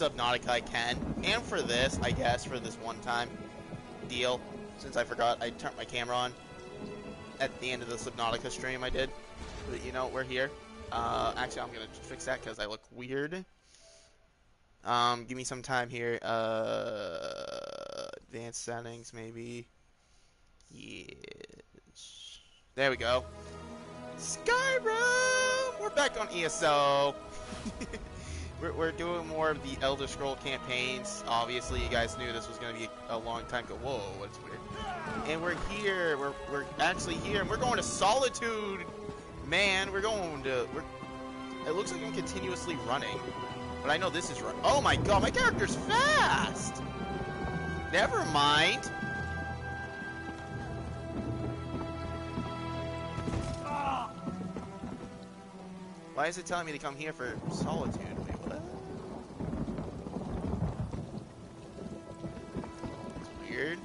Subnautica I can, and for this, I guess, for this one time deal, since I forgot I turned my camera on at the end of the Subnautica stream I did. But you know, we're here. Actually, I'm gonna fix that because I look weird. Give me some time here. Advanced settings, maybe. Yes. There we go. Skyrim! We're back on ESO. We're doing more of the Elder Scroll campaigns. Obviously, you guys knew this was going to be a long time ago. Whoa, what's weird? And we're here. We're actually here, and we're going to Solitude. Man, we're going to. It looks like I'm continuously running, but I know this is run. Oh my god, my character's fast. Never mind. Why is it telling me to come here for Solitude? Wait, what? It's weird.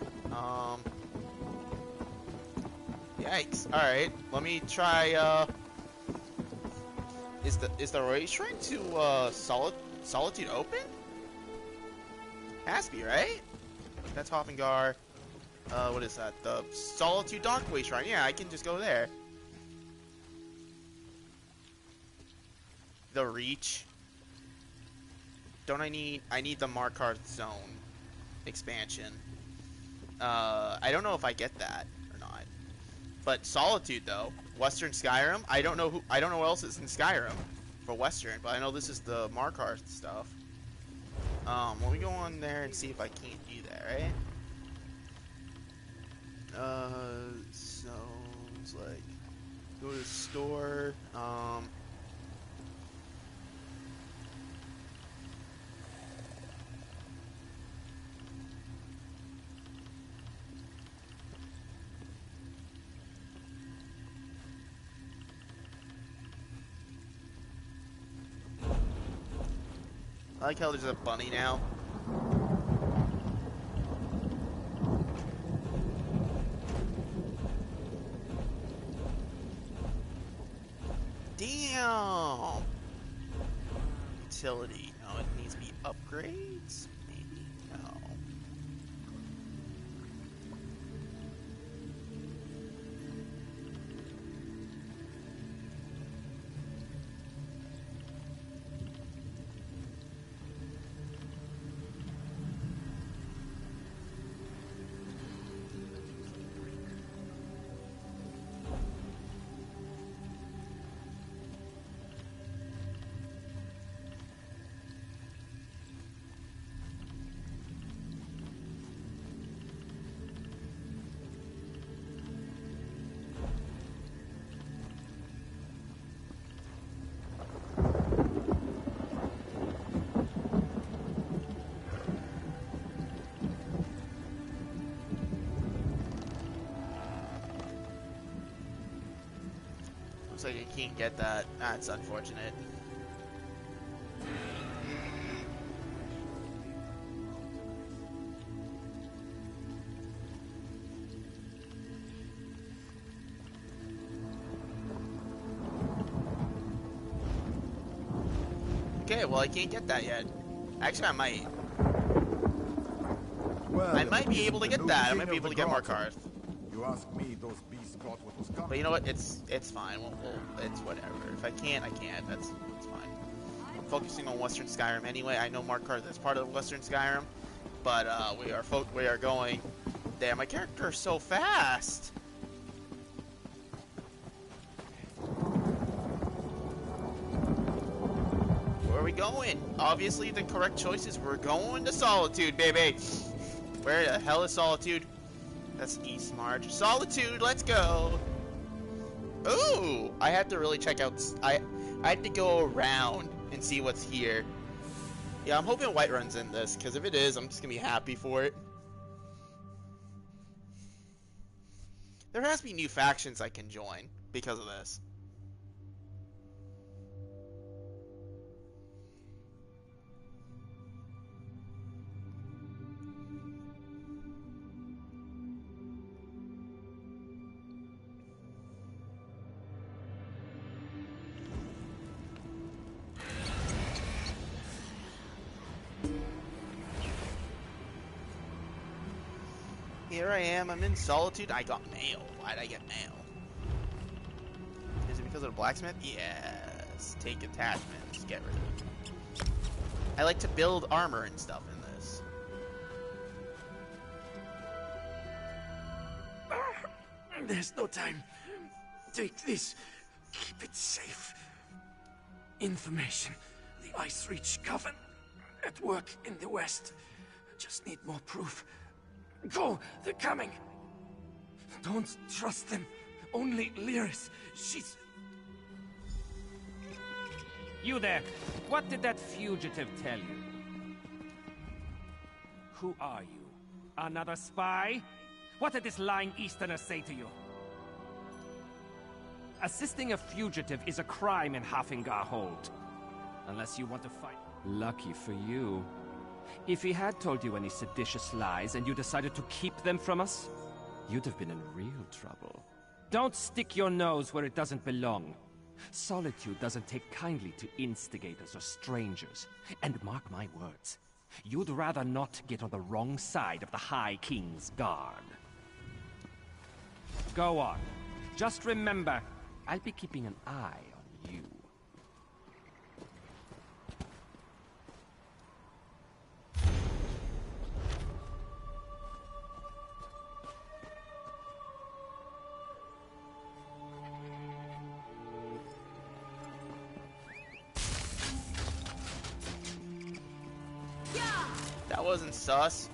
Yikes. Alright, let me try, Is the race shrine to, Solitude open? Has to be, right? That's Hoffingar. What is that? The Solitude Dockway Shrine. Yeah, I can just go there. The Reach. Don't I need the Markarth Zone expansion. I don't know if I get that or not. But Solitude though, Western Skyrim, I don't know what else is in Skyrim for Western, but I know this is the Markarth stuff. Let me go on there and see if I can't do that, right? So it's like go to the store, I like how there's a bunny now. Damn! Utility. No, it needs to be upgrades? Maybe? No. Looks like you can't get that. That's unfortunate. Okay, well I can't get that yet. Actually, I might. Well, I might be able to get that. I might be able to get Markarth. You ask me, those beasts got what was coming. But you know what? It's fine. It's whatever. If I can't, I can't. That's fine. I'm focusing on Western Skyrim anyway. I know Markarth is part of Western Skyrim, but we are going. Damn, my character is so fast. Where are we going? Obviously, the correct choice is we're going to Solitude, baby. Where the hell is Solitude? That's East March. Solitude, let's go. Ooh, I had to really check out. I had to go around and see what's here. Yeah, I'm hoping Whiterun's in this, because if it is, I'm just gonna be happy for it. There has to be new factions I can join because of this. here I am. I'm in Solitude. I got mail. Why'd I get mail? Is it because of the blacksmith? Yes. Take attachments. Get rid of it. I like to build armor and stuff in this. There's no time. Take this. Keep it safe. Information. The Ice Reach Coven. At work in the west. Just need more proof. Go! They're coming! Don't trust them. Only Lyris. She's... You there! What did that fugitive tell you? Who are you? Another spy? What did this lying Easterner say to you? Assisting a fugitive is a crime in Hafingar Hold. Unless you want to fight. Lucky for you. If he had told you any seditious lies and you decided to keep them from us, you'd have been in real trouble. Don't stick your nose where it doesn't belong. Solitude doesn't take kindly to instigators or strangers. And mark my words, you'd rather not get on the wrong side of the High King's guard. Go on. Just remember, I'll be keeping an eye on you. That wasn't sus.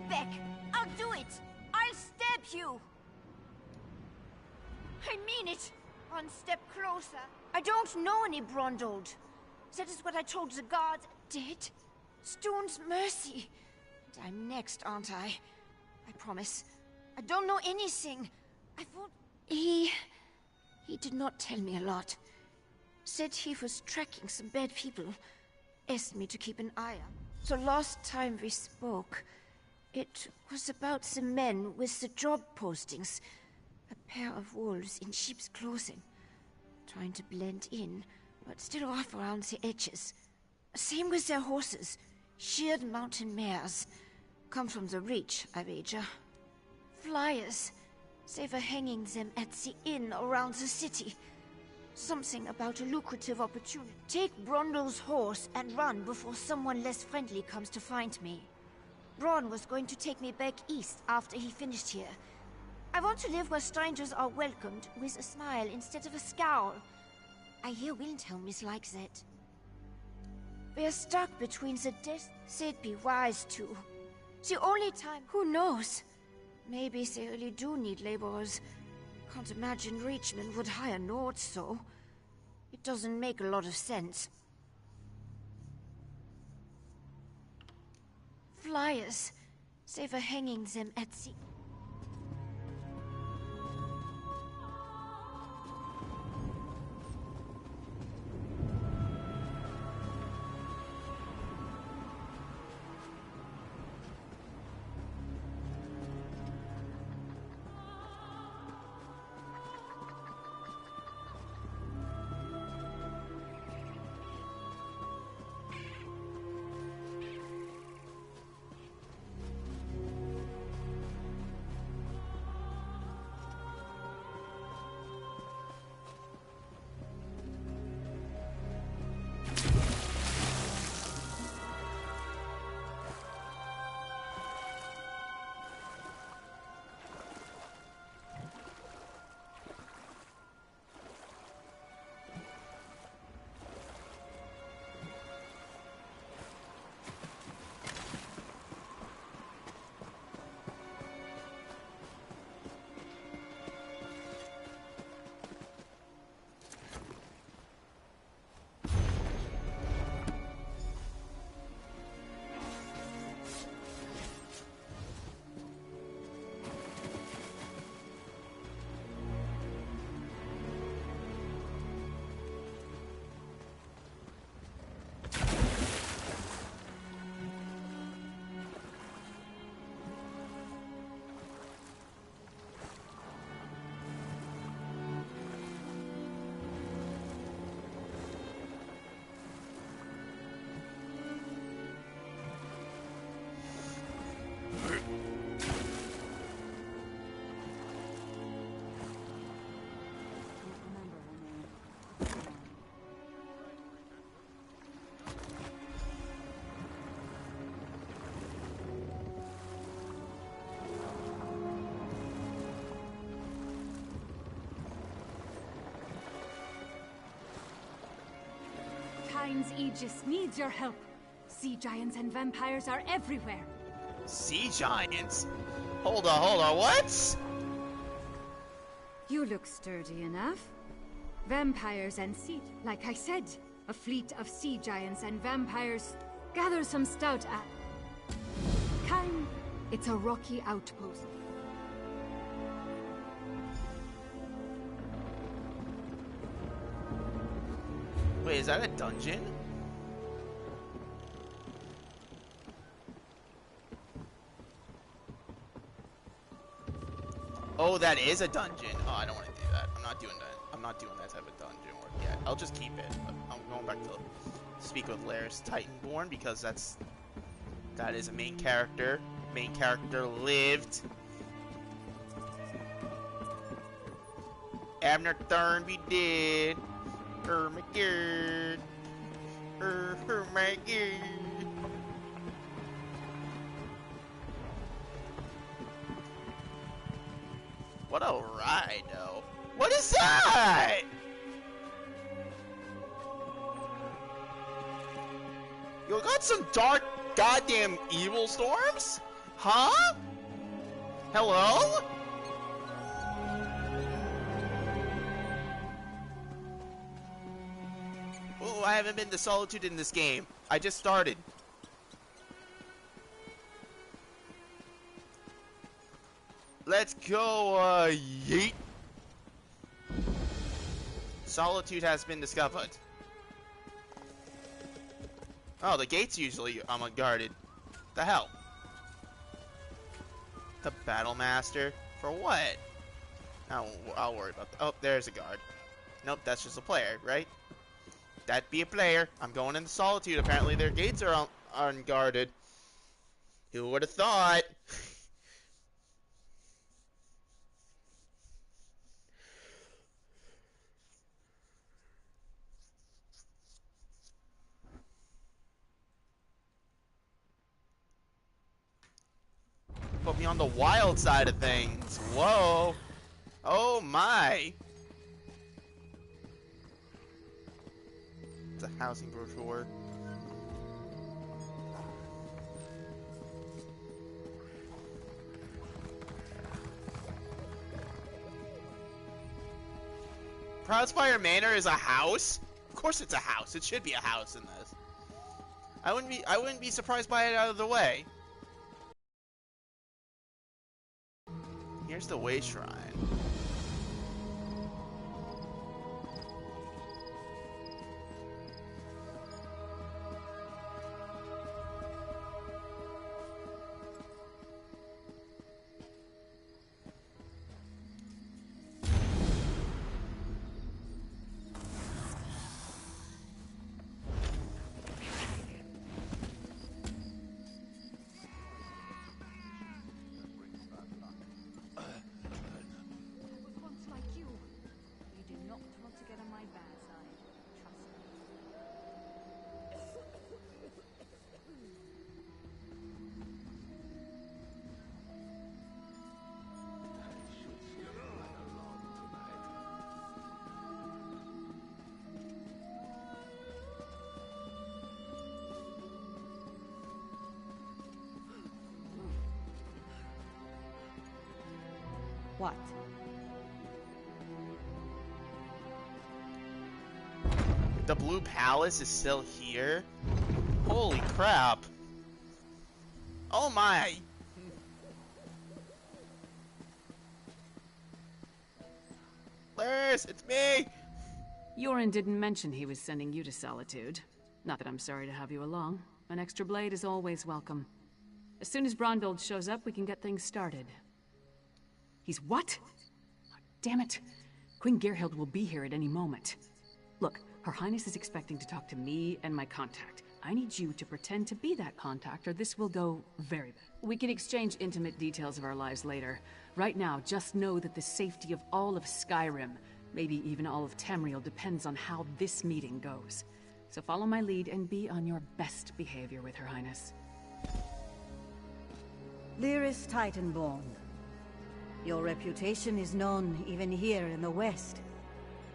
Back! I'll do it! I'll stab you! I mean it! One step closer. I don't know any Brondold. That is what I told the guards. Dead? Stone's mercy. And I'm next, aren't I? I promise. I don't know anything. I thought... He did not tell me a lot. Said he was tracking some bad people. Asked me to keep an eye on. So last time we spoke... It was about the men with the job postings. A pair of wolves in sheep's clothing. Trying to blend in, but still off around the edges. Same with their horses. Sheared mountain mares. Come from the Reach, I wager. Flyers. They were hanging them at the inn around the city. Something about a lucrative opportunity. Take Brondol's horse and run before someone less friendly comes to find me. Braun was going to take me back east after he finished here. I want to live where strangers are welcomed with a smile instead of a scowl. I hear Windhelm is like that. We're stuck between the death. They'd be wise to. The only time, who knows? Maybe they really do need laborers. Can't imagine Reachmen would hire Nords, though. It doesn't make a lot of sense. Flyers. They were hanging them at the... Shine's Aegis needs your help. Sea giants and vampires are everywhere. Sea giants? Hold on, what? You look sturdy enough. Vampires and sea... Like I said, a fleet of sea giants and vampires. Gather some stout at... It's a rocky outpost. Wait, is that a dungeon? Oh, that is a dungeon. Oh, I don't want to do that. I'm not doing that. I'm not doing that type of dungeon work yet. I'll just keep it. But I'm going back to speak with Laris Titanborn because that is a main character. Main character lived. Abner Thornby did. Oh my god. Oh my god. What a ride, though. What is that? You got some dark goddamn evil storms? Huh? Hello? Oh, I haven't been to Solitude in this game. I just started. Let's go, yeet. Solitude has been discovered. Oh, the gate's usually unguarded. The hell? The Battle Master? For what? I'll worry about that. Oh, there's a guard. Nope, that's just a player, right? That'd be a player. I'm going into Solitude. Apparently their gates are unguarded. Who would have thought? Put me on the wild side of things. Whoa. Oh my. It's a housing brochure. Proudspire Manor is a house? Of course it's a house. It should be a house in this. I wouldn't be surprised by it out of the way. Here's the Way Shrine. What? The Blue Palace is still here? Holy crap. Oh my. Laris, it's me! Yorin didn't mention he was sending you to Solitude. Not that I'm sorry to have you along. An extra blade is always welcome. As soon as Brondolf shows up, we can get things started. He's what? Oh, damn it. Queen Gerhild will be here at any moment. Look, Her Highness is expecting to talk to me and my contact. I need you to pretend to be that contact, or this will go very bad. We can exchange intimate details of our lives later. Right now, just know that the safety of all of Skyrim, maybe even all of Tamriel, depends on how this meeting goes. So follow my lead and be on your best behavior with Her Highness. Laris Titanborn. Your reputation is known even here in the West.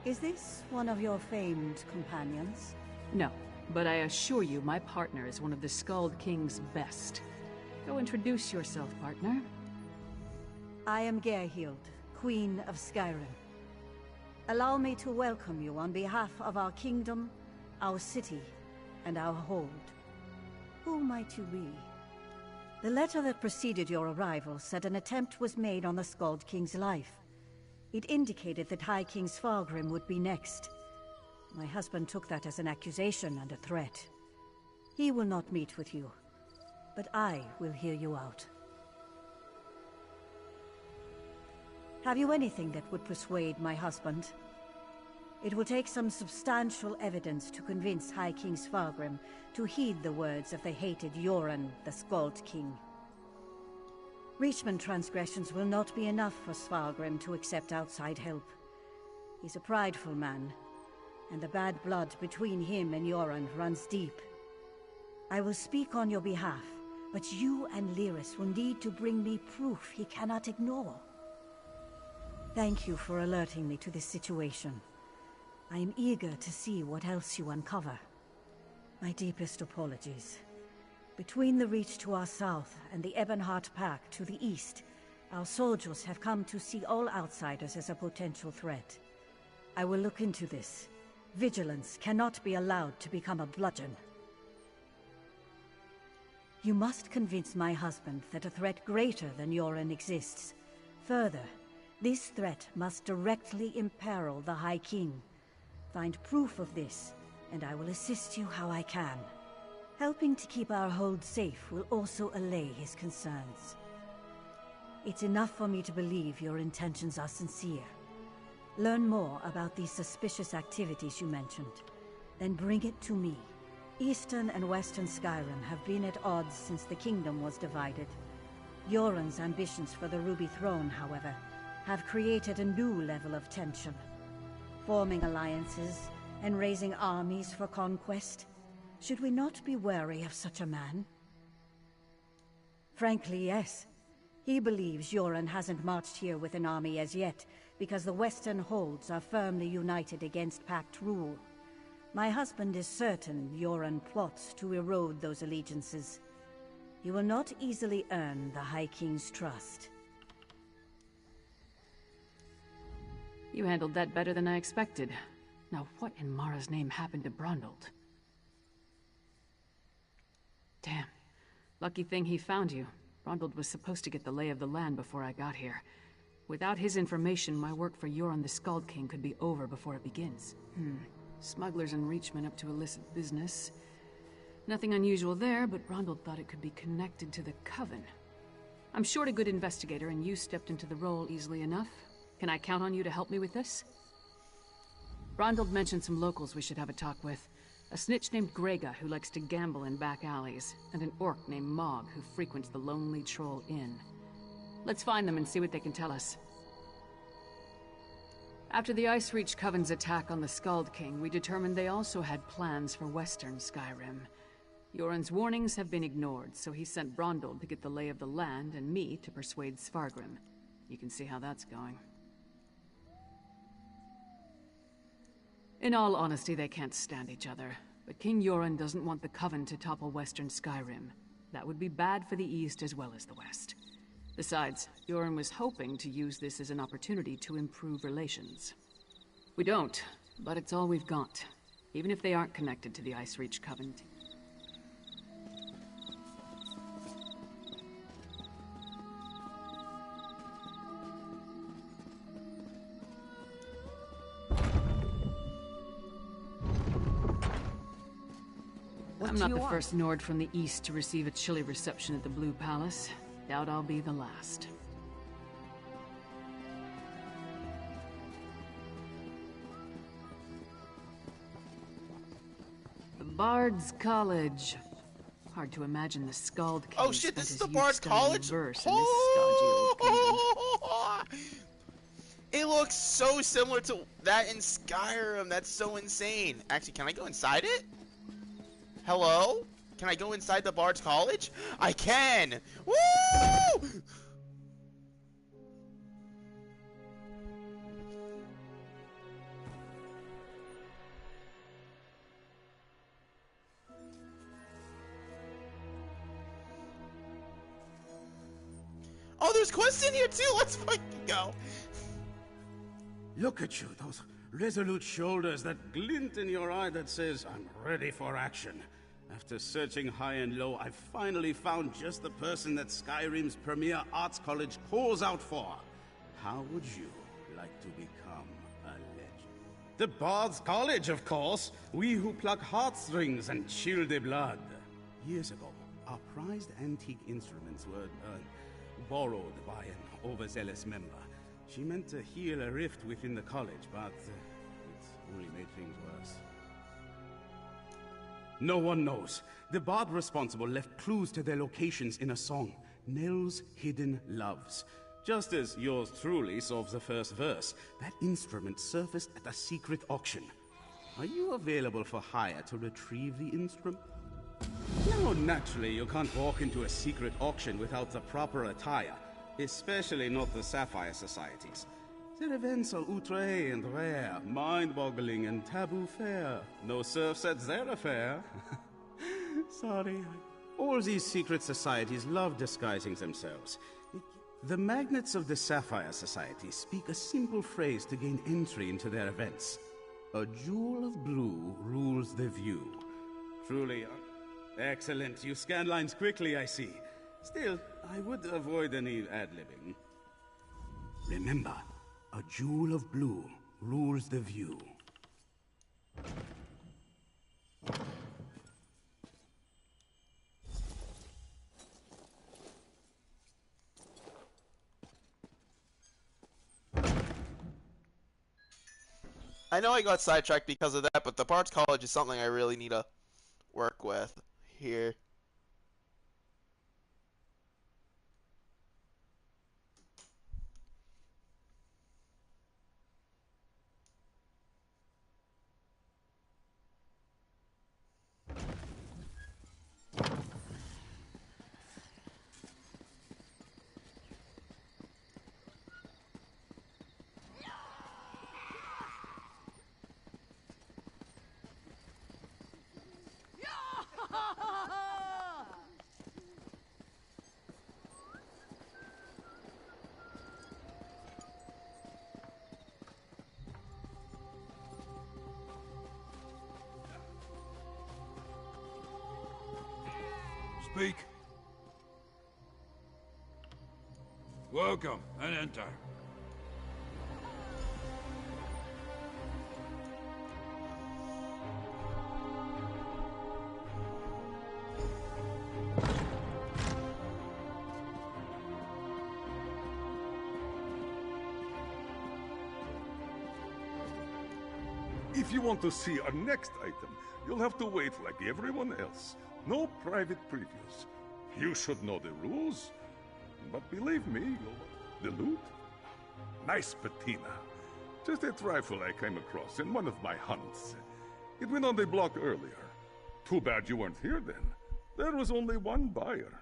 Is this one of your famed companions? No, But I assure you, my partner is one of the Skald King's best. Go introduce yourself, partner. I am Gerhild, Queen of Skyrim. Allow me to welcome you on behalf of our kingdom, our city, and our hold. Who might you be? The letter that preceded your arrival said an attempt was made on the Skald King's life. It indicated that High King Svargrim would be next. My husband took that as an accusation and a threat. He will not meet with you, but I will hear you out. Have you anything that would persuade my husband? It will take some substantial evidence to convince High King Svargrim to heed the words of the hated Yoren, the Skald King. Reachman transgressions will not be enough for Svargrim to accept outside help. He's a prideful man, and the bad blood between him and Yoren runs deep. I will speak on your behalf, but you and Lyris will need to bring me proof he cannot ignore. Thank you for alerting me to this situation. I am eager to see what else you uncover. My deepest apologies. Between the Reach to our south and the Ebonheart Pack to the east, our soldiers have come to see all outsiders as a potential threat. I will look into this. Vigilance cannot be allowed to become a bludgeon. You must convince my husband that a threat greater than Yoren exists. Further, this threat must directly imperil the High King. Find proof of this, and I will assist you how I can. Helping to keep our hold safe will also allay his concerns. It's enough for me to believe your intentions are sincere. Learn more about these suspicious activities you mentioned, then bring it to me. Eastern and Western Skyrim have been at odds since the kingdom was divided. Yoren's ambitions for the Ruby Throne, however, have created a new level of tension. Forming alliances and raising armies for conquest. Should we not be wary of such a man? Frankly, yes. He believes Yoren hasn't marched here with an army as yet, because the Western holds are firmly united against Pact rule. My husband is certain Yoren plots to erode those allegiances. He will not easily earn the High King's trust. You handled that better than I expected. Now what in Mara's name happened to Brundold? Damn. Lucky thing he found you. Brundold was supposed to get the lay of the land before I got here. Without his information, my work for Yoren the Skald King could be over before it begins. Smugglers and Reachmen up to illicit business. Nothing unusual there, but Brundold thought it could be connected to the Coven. I'm short a good investigator, and you stepped into the role easily enough. Can I count on you to help me with this? Brundold mentioned some locals we should have a talk with. A snitch named Grega who likes to gamble in back alleys, and an orc named Mog who frequents the Lonely Troll Inn. Let's find them and see what they can tell us. After the Ice Reach Coven's attack on the Skald King, we determined they also had plans for Western Skyrim. Yoren's warnings have been ignored, so he sent Brundold to get the lay of the land and me to persuade Svargrim. You can see how that's going. In all honesty, they can't stand each other. But King Yoren doesn't want the Coven to topple Western Skyrim. That would be bad for the East as well as the West. Besides, Yoren was hoping to use this as an opportunity to improve relations. We don't, but it's all we've got. Even if they aren't connected to the Ice Reach Coven. I'm not the first Nord from the East to receive a chilly reception at the Blue Palace. Doubt I'll be the last. The Bard's College. Hard to imagine the Skald King. Oh shit, this is the Bard's College? Verse in this stodgy old building. It looks so similar to that in Skyrim. That's so insane. Actually, can I go inside it? Hello? Can I go inside the Bard's College? I can! Woo! Oh, there's quests in here too. Let's fucking go. Look at you, those resolute shoulders, that glint in your eye that says, I'm ready for action. After searching high and low, I finally found just the person that Skyrim's premier arts college calls out for. How would you like to become a legend? The Bard's College, of course. We who pluck heartstrings and chill the blood. Years ago, our prized antique instruments were borrowed by an overzealous member. She meant to heal a rift within the college, but it only made things worse. No one knows. The bard responsible left clues to their locations in a song, Nell's Hidden Loves. Just as yours truly solves the first verse, that instrument surfaced at a secret auction. Are you available for hire to retrieve the instrument? No, naturally, you can't walk into a secret auction without the proper attire, especially not the Sapphire Societies. Their events are outre and rare, mind-boggling and taboo fair. No serfs at their affair. Sorry. All these secret societies love disguising themselves. The magnates of the Sapphire Society speak a simple phrase to gain entry into their events. A jewel of blue rules the view. Truly, excellent. You scan lines quickly, I see. Still, I would avoid any ad-libbing. Remember, a jewel of blue rules the view. I know I got sidetracked because of that, but the Bard's College is something I really need to work with here. Speak. Welcome, and enter. If you want to see our next item, you'll have to wait like everyone else. No private previews. You should know the rules. But believe me, the loot? Nice patina. Just a trifle I came across in one of my hunts. It went on the block earlier. Too bad you weren't here then. There was only one buyer.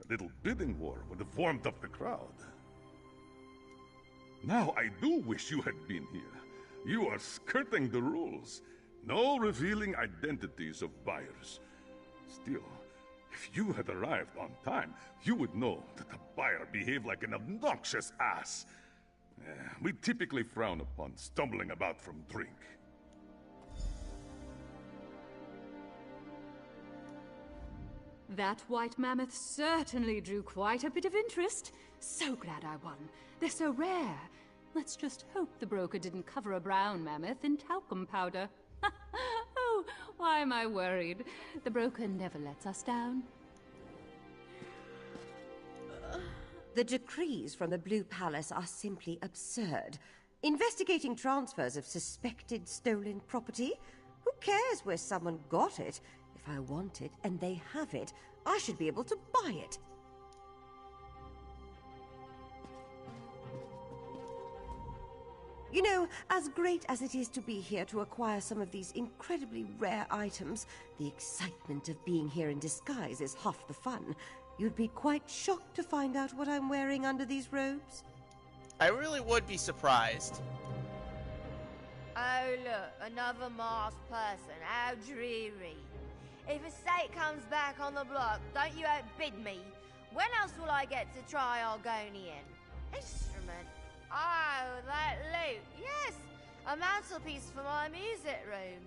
A little bidding war would have warmed up the crowd. Now I do wish you had been here. You are skirting the rules. No revealing identities of buyers. Still, if you had arrived on time, you would know that the buyer behaved like an obnoxious ass. We typically frown upon stumbling about from drink. That white mammoth certainly drew quite a bit of interest. So glad I won. They're so rare. Let's just hope the broker didn't cover a brown mammoth in talcum powder. Oh, why am I worried? The broker never lets us down. The decrees from the Blue Palace are simply absurd. Investigating transfers of suspected stolen property? Who cares where someone got it? If I want it and they have it, I should be able to buy it. You know, as great as it is to be here to acquire some of these incredibly rare items, the excitement of being here in disguise is half the fun. You'd be quite shocked to find out what I'm wearing under these robes. I really would be surprised. Oh look, another masked person, how dreary. If a state comes back on the block, don't you outbid me. When else will I get to try Argonian? Instrument? Oh, that lute. Yes, a mantelpiece for my music room.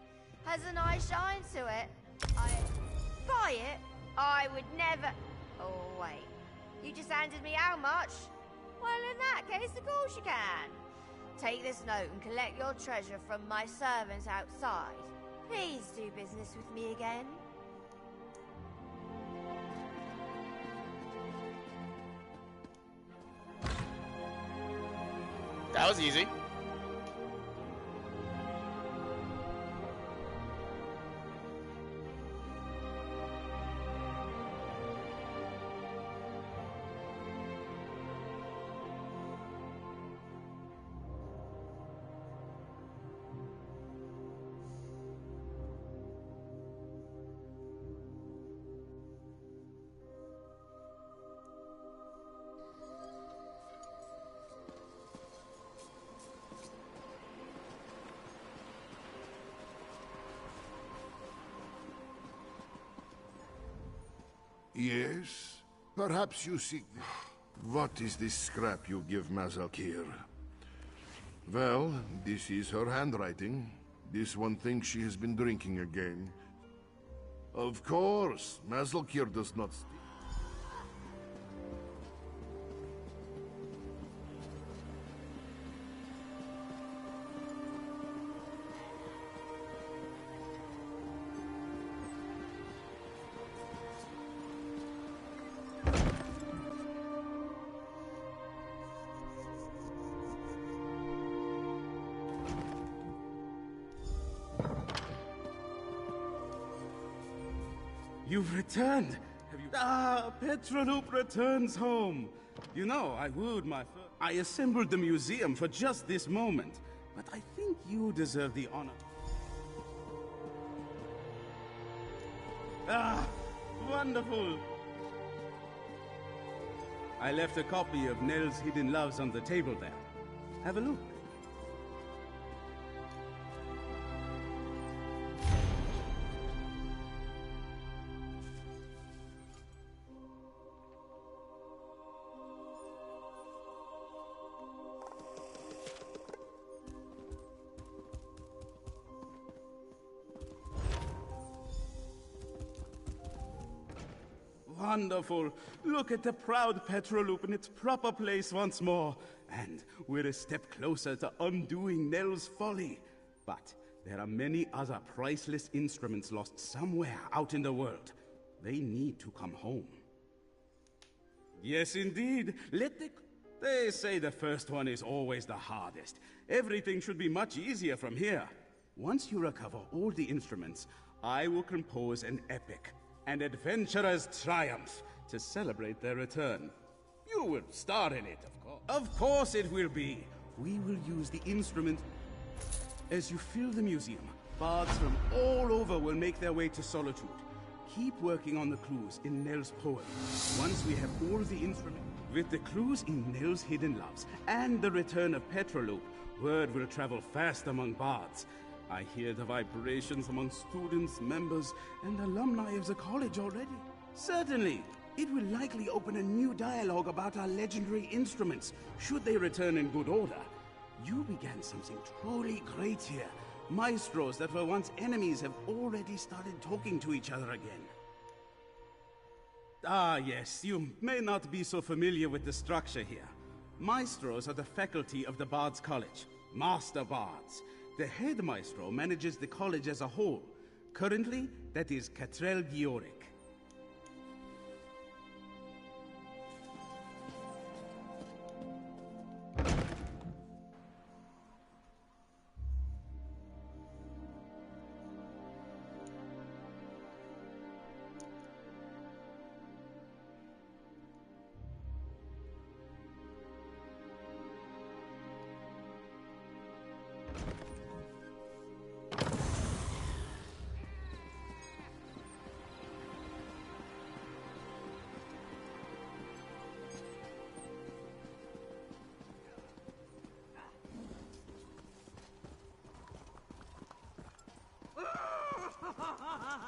Has a nice shine to it. I buy it? I would never... Oh, wait. You just handed me how much? Well, in that case, of course you can. Take this note and collect your treasure from my servants outside. Please do business with me again. That was easy. Yes? Perhaps you seek... What is this scrap you give Mazalkir? Well, this is her handwriting. This one thinks she has been drinking again. Of course, Mazalkir does not speak. You've returned! Have you... Ah, Petroloop returns home! You know, I wooed my first... I assembled the museum for just this moment, but I think you deserve the honor. Ah, wonderful! I left a copy of Nell's Hidden Loves on the table there. Have a look. Wonderful. Look at the proud Petroloop in its proper place once more. And we're a step closer to undoing Nell's folly. But there are many other priceless instruments lost somewhere out in the world. They need to come home. Yes, indeed. They say the first one is always the hardest. Everything should be much easier from here. Once you recover all the instruments, I will compose an epic. An adventurer's triumph to celebrate their return. You will star in it, of course. Of course it will be. We will use the instrument. As you fill the museum, bards from all over will make their way to Solitude. Keep working on the clues in Nell's poem. Once we have all the instruments, with the clues in Nell's Hidden Loves and the return of Petroloop, word will travel fast among bards. I hear the vibrations among students, members, and alumni of the college already. Certainly, it will likely open a new dialogue about our legendary instruments, should they return in good order. You began something truly great here. Maestros that were once enemies have already started talking to each other again. Ah, yes, you may not be so familiar with the structure here. Maestros are the faculty of the Bards College, Master Bards. The head maestro manages the college as a whole. Currently, that is Catrell Gioric.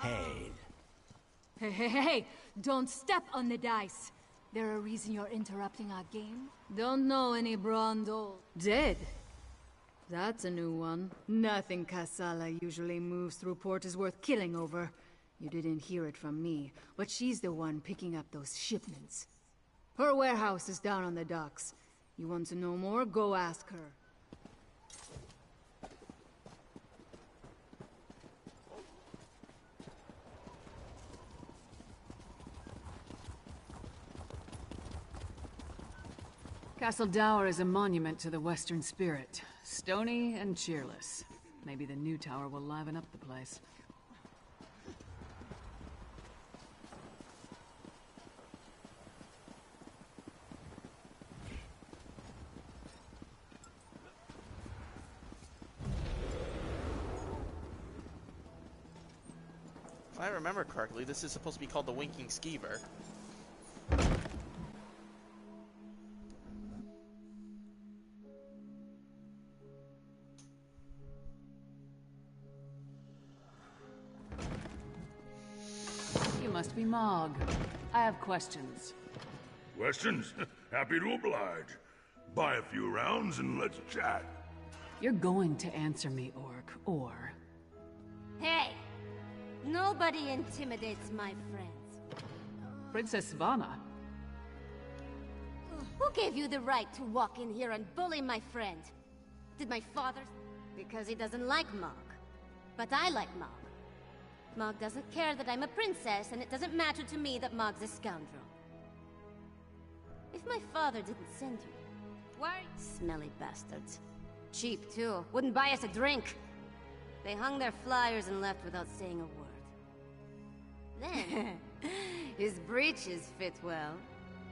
Hey! Hey, don't step on the dice. There a reason you're interrupting our game? Don't know any Brondol. Dead? That's a new one. Nothing Kassala usually moves through port is worth killing over. You didn't hear it from me, but she's the one picking up those shipments. Her warehouse is down on the docks. You want to know more? Go ask her. Castle Dower is a monument to the Western spirit. Stony and cheerless. Maybe the new tower will liven up the place. If I remember correctly, this is supposed to be called the Winking Skeever. Must be Mog. I have questions. Questions? Happy to oblige. Buy a few rounds and let's chat. You're going to answer me, Orc, or... Hey! Nobody intimidates my friends. Princess Svana. Who gave you the right to walk in here and bully my friend? Did my father? Because he doesn't like Mog. But I like Mog. Mog doesn't care that I'm a princess, and it doesn't matter to me that Mog's a scoundrel. If my father didn't send you... Why? Smelly bastards. Cheap, too. Wouldn't buy us a drink. They hung their flyers and left without saying a word. Then... his breeches fit well.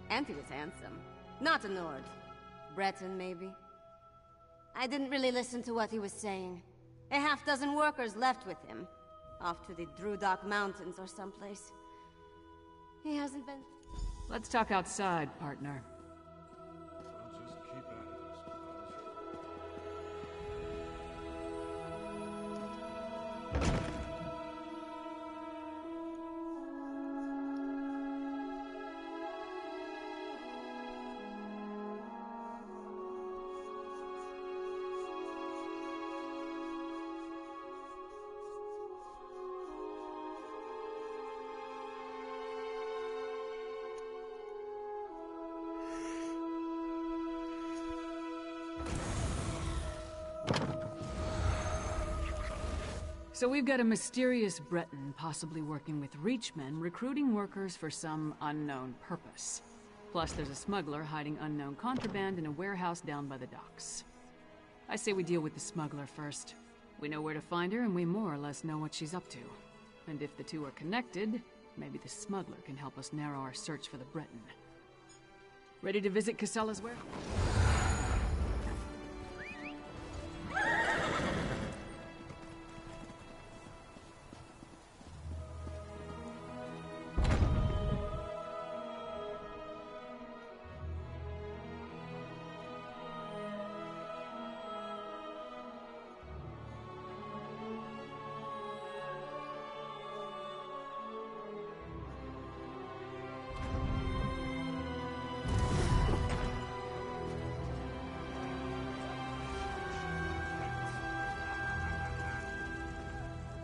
And he was handsome. Not a Nord. Breton, maybe? I didn't really listen to what he was saying. A half-dozen workers left with him. Off to the Drudok Mountains or someplace. He hasn't been... Let's talk outside, partner. I'll just keep at it, I suppose. So we've got a mysterious Breton possibly working with Reachmen, recruiting workers for some unknown purpose. Plus there's a smuggler hiding unknown contraband in a warehouse down by the docks. I say we deal with the smuggler first. We know where to find her and we more or less know what she's up to. And if the two are connected, maybe the smuggler can help us narrow our search for the Breton. Ready to visit Cassella's warehouse?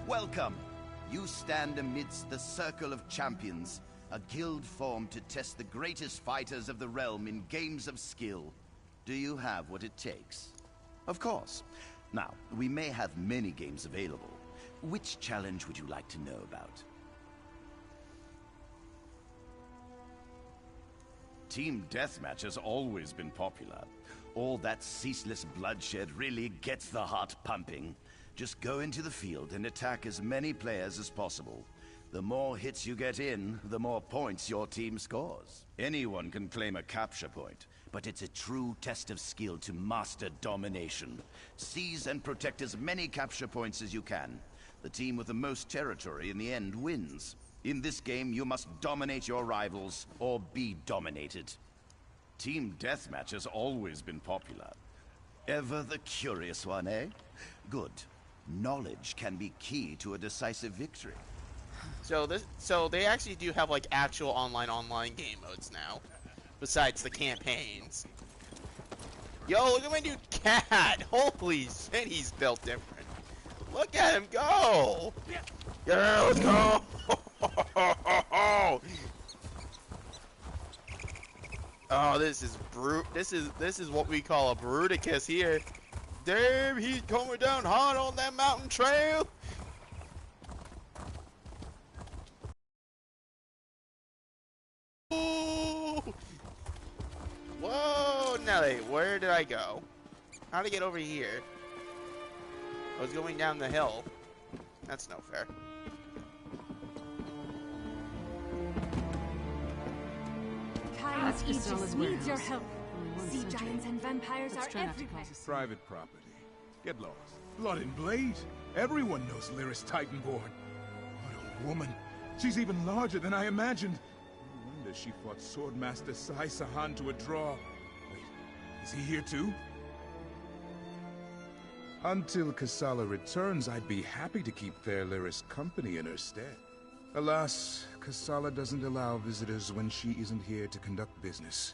Welcome. You stand amidst the Circle of Champions, a guild formed to test the greatest fighters of the realm in games of skill. Do you have what it takes? Of course. Now, we may have many games available. Which challenge would you like to know about? Team Deathmatch has always been popular. All that ceaseless bloodshed really gets the heart pumping. Just go into the field and attack as many players as possible. The more hits you get in, the more points your team scores. Anyone can claim a capture point, but it's a true test of skill to master domination. Seize and protect as many capture points as you can. The team with the most territory in the end wins. In this game, you must dominate your rivals or be dominated. Team Deathmatch has always been popular. Ever the curious one, eh? Good. Knowledge can be key to a decisive victory. So they actually do have like actual online game modes now. besides the campaigns. Yo, look at my new cat! Holy shit, he's built different. Look at him go! Yeah, let's go! Oh, this is this is what we call a Bruticus here. Damn, he's coming down hard on that mountain trail. Ooh. Whoa, Nelly, where did I go? How to get over here? I was going down the hill. That's no fair. Kairos Aegis Casala's needs your warehouse. help. Only Sea 1 century. giants and vampires Let's are try not to everywhere. cause a scene. Private property. Get lost. Blood and Blade. Everyone knows Lyris Titanborn. What a woman. She's even larger than I imagined. No wonder she fought Swordmaster Sai Sahan to a draw. Wait, is he here too? Until Kasala returns, I'd be happy to keep fair Lyris company in her stead. Alas, Kasala doesn't allow visitors when she isn't here to conduct business.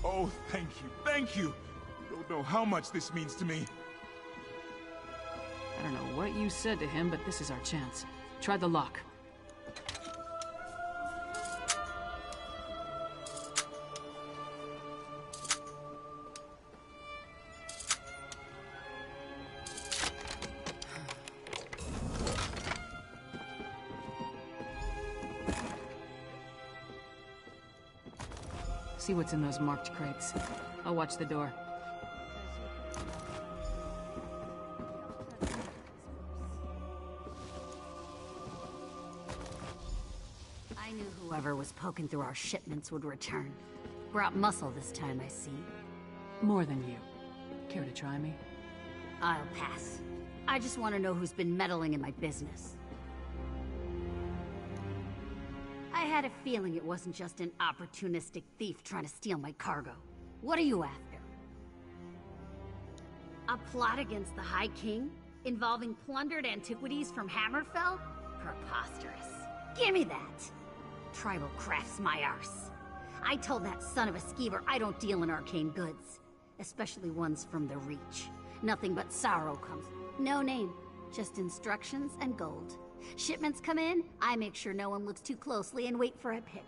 Oh, thank you, thank you! You don't know how much this means to me. I don't know what you said to him, but this is our chance. Try the lock. See what's in those marked crates. I'll watch the door. I knew whoever was poking through our shipments would return. Brought muscle this time, I see. More than you. Care to try me? I'll pass. I just want to know who's been meddling in my business. I had a feeling it wasn't just an opportunistic thief trying to steal my cargo. What are you after? A plot against the High King? Involving plundered antiquities from Hammerfell? Preposterous. Give me that! Tribal crafts my arse. I told that son of a skeever I don't deal in arcane goods. Especially ones from the Reach. Nothing but sorrow comes. No name. Just instructions and gold. Shipments come in, I make sure no one looks too closely and wait for a pickup.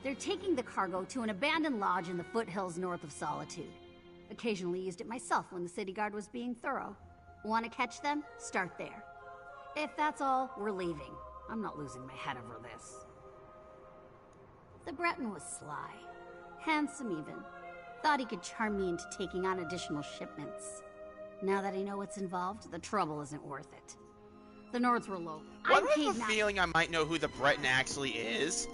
They're taking the cargo to an abandoned lodge in the foothills north of Solitude. Occasionally used it myself when the city guard was being thorough. Want to catch them? Start there. If that's all, we're leaving. I'm not losing my head over this. The Breton was sly. Handsome even. Thought he could charm me into taking on additional shipments. Now that I know what's involved, the trouble isn't worth it. The Nords were low. What was the feeling I might know who the Breton actually is?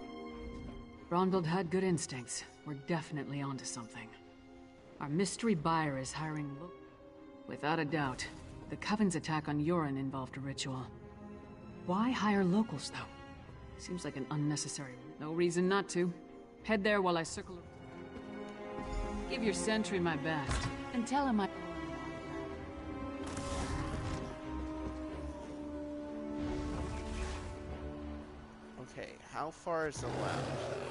Brondeld had good instincts. We're definitely onto something. Our mystery buyer is hiring without a doubt. The Coven's attack on Yoren involved a ritual. Why hire locals, though? Seems like an unnecessary... No reason not to. Head there while I circle... Give your sentry my best, and tell him I... Okay, how far is the lounge?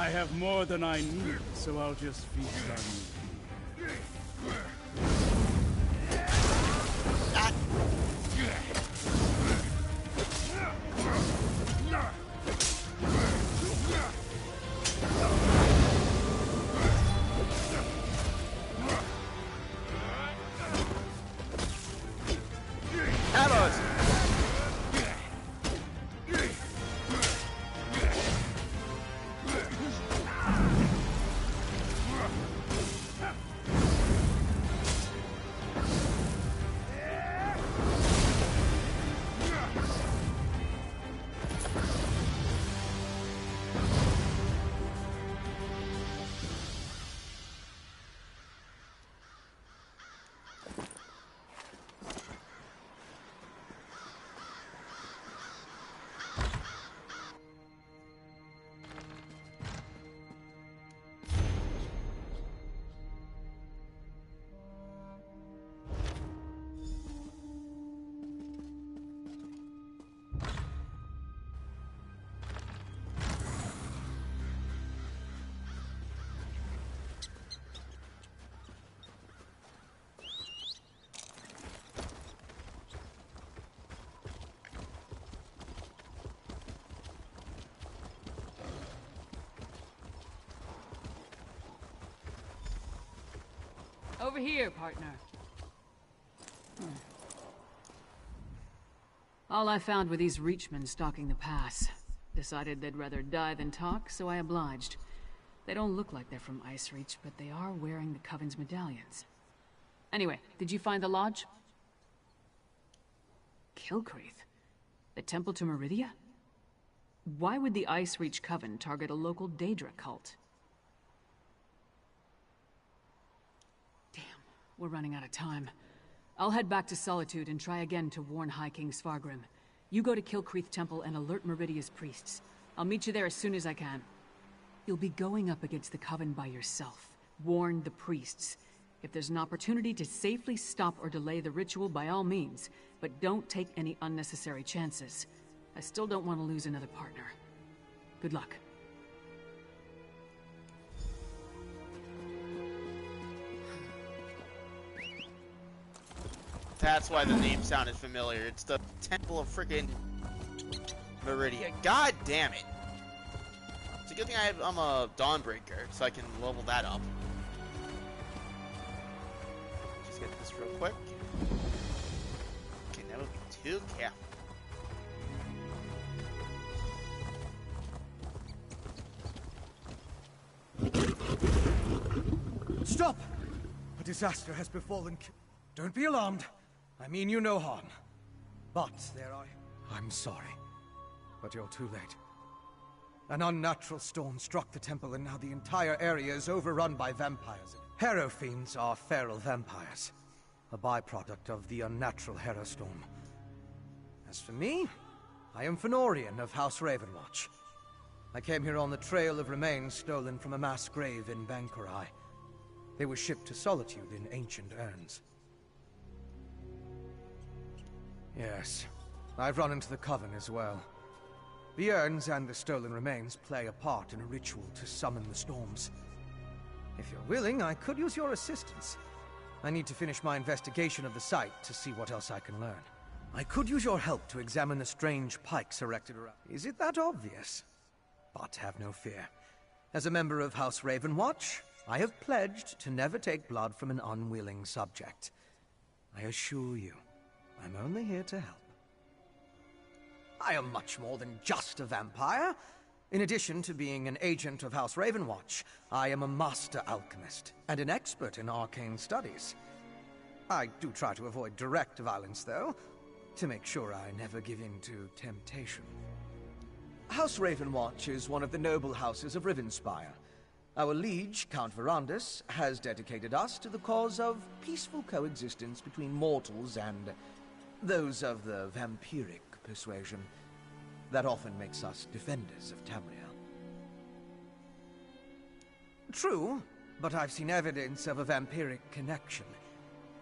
I have more than I need, so I'll just feast on you. Over here, partner. All I found were these Reachmen stalking the pass. Decided they'd rather die than talk, so I obliged. They don't look like they're from Ice Reach, but they are wearing the Coven's medallions. Anyway, did you find the lodge? Kilcreath? The temple to Meridia? Why would the Ice Reach Coven target a local Daedra cult? We're running out of time. I'll head back to Solitude and try again to warn High King Svargrim. You go to Kilcreath Temple and alert Meridia's priests. I'll meet you there as soon as I can. You'll be going up against the Coven by yourself. Warn the priests. If there's an opportunity to safely stop or delay the ritual, by all means, but don't take any unnecessary chances. I still don't want to lose another partner. Good luck. That's why the name sounded familiar. It's the Temple of Frickin' Meridia. God damn it. It's a good thing I'm a Dawnbreaker, so I can level that up. Just get this real quick. Okay, that would be too careful. Stop! A disaster has befallen. Don't be alarmed. I mean you no harm. But there are... I'm sorry. But you're too late. An unnatural storm struck the temple and now the entire area is overrun by vampires. Harrow fiends are feral vampires. A byproduct of the unnatural Harrow storm. As for me, I am Fenorian of House Ravenwatch. I came here on the trail of remains stolen from a mass grave in Bankurai. They were shipped to Solitude in ancient urns. Yes, I've run into the Coven as well. The urns and the stolen remains play a part in a ritual to summon the storms. If you're willing, I could use your assistance. I need to finish my investigation of the site to see what else I can learn. I could use your help to examine the strange pikes erected around... Is it that obvious? But have no fear. As a member of House Ravenwatch, I have pledged to never take blood from an unwilling subject. I assure you, I'm only here to help. I am much more than just a vampire. In addition to being an agent of House Ravenwatch, I am a master alchemist and an expert in arcane studies. I do try to avoid direct violence, though, to make sure I never give in to temptation. House Ravenwatch is one of the noble houses of Rivenspire. Our liege, Count Verandus, has dedicated us to the cause of peaceful coexistence between mortals and those of the vampiric persuasion. That often makes us defenders of Tamriel. True, but I've seen evidence of a vampiric connection.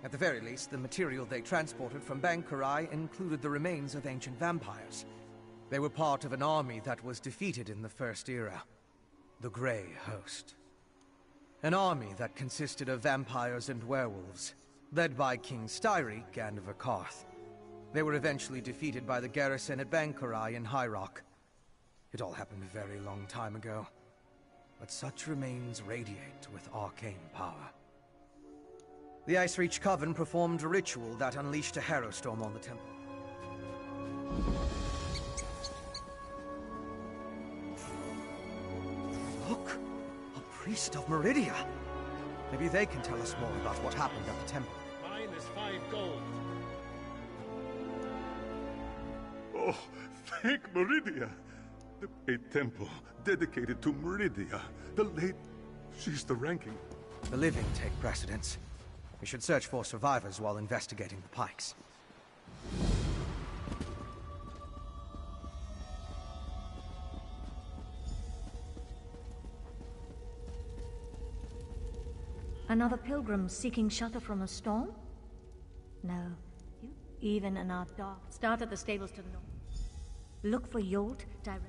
At the very least, the material they transported from Bankurai included the remains of ancient vampires. They were part of an army that was defeated in the First Era. the Grey Host. An army that consisted of vampires and werewolves, led by King Styriek and Vakarth. They were eventually defeated by the garrison at Bankarai in High Rock. It all happened a very long time ago, but such remains radiate with arcane power. The Icereach Coven performed a ritual that unleashed a harrowstorm on the temple. Look! A priest of Meridia! Maybe they can tell us more about what happened at the temple. Mine is 5 gold. Oh, thank Meridia! A temple dedicated to Meridia, the late... She's the ranking. The living take precedence. We should search for survivors while investigating the pikes. Another pilgrim seeking shelter from a storm? No. Even in our dark... Start at the stables to the north. Look for Yolt direct.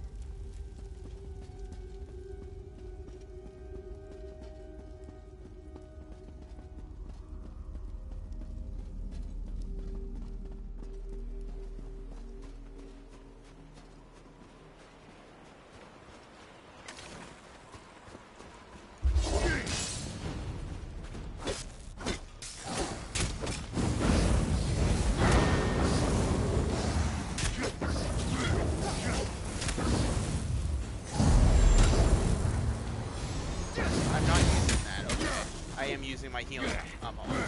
My healing. I'm all right.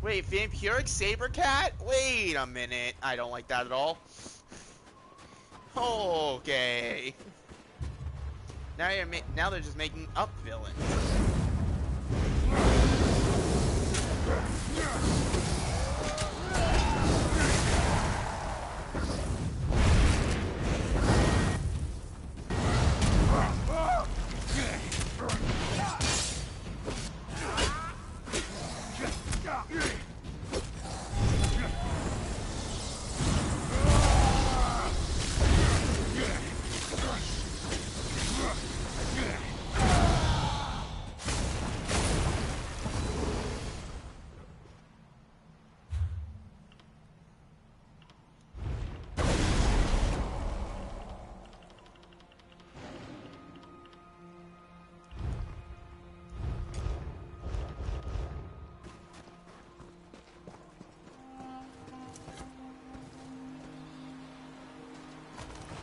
Wait, Vampiric Sabercat? Wait a minute. I don't like that at all. Okay. Now they're just making up villains.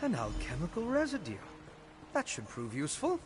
An alchemical residue. That should prove useful.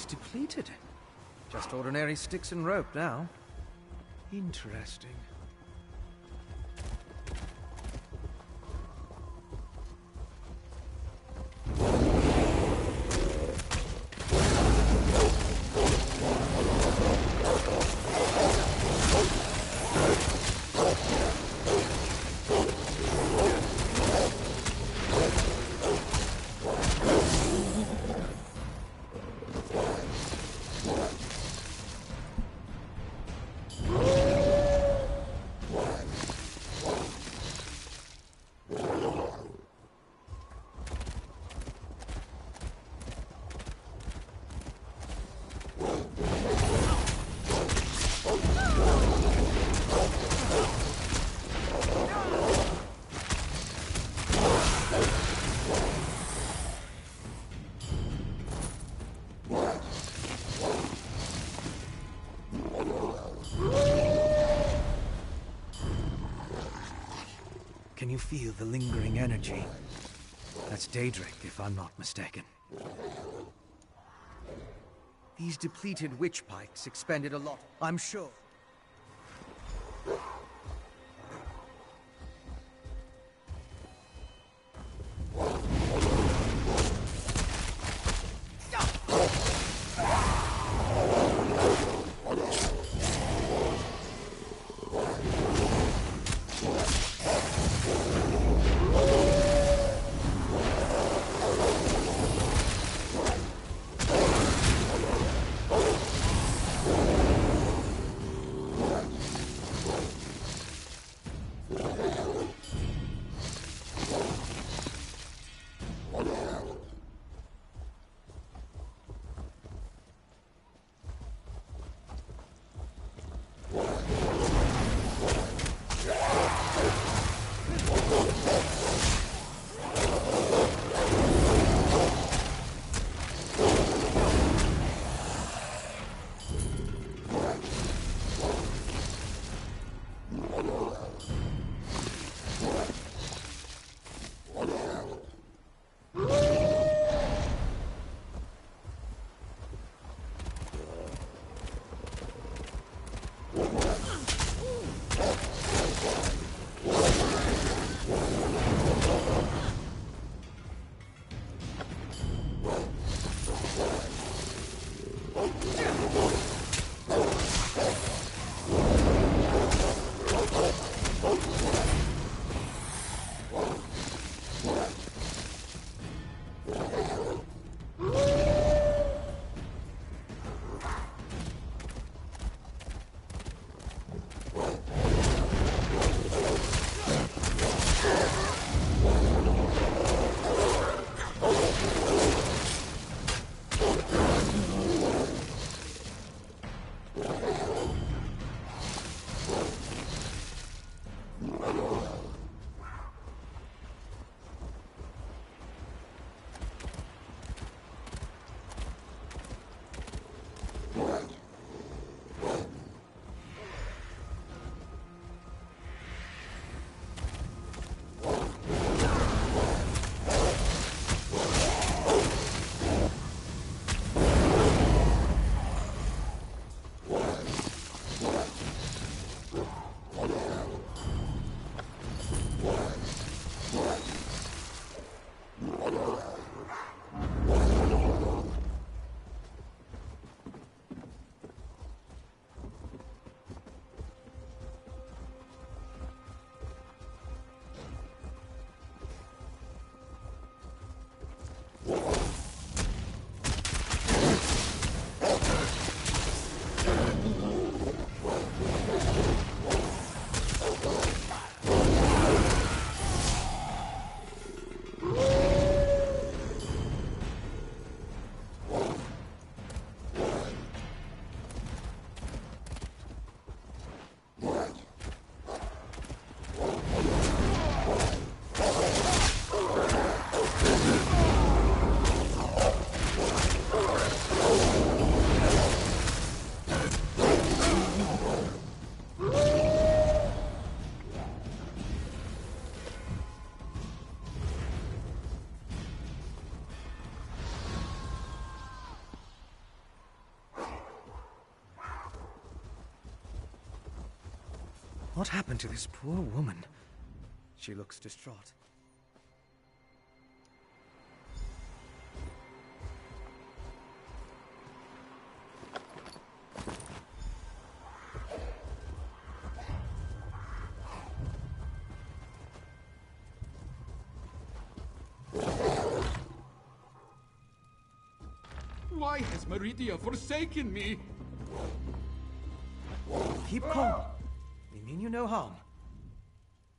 depleted. Just ordinary sticks and rope now. Interesting. Can you feel the lingering energy? That's Daedric, if I'm not mistaken. These depleted witch pikes expended a lot, I'm sure. What happened to this poor woman? She looks distraught. Why has Meridia forsaken me? Keep calm. We mean you no harm.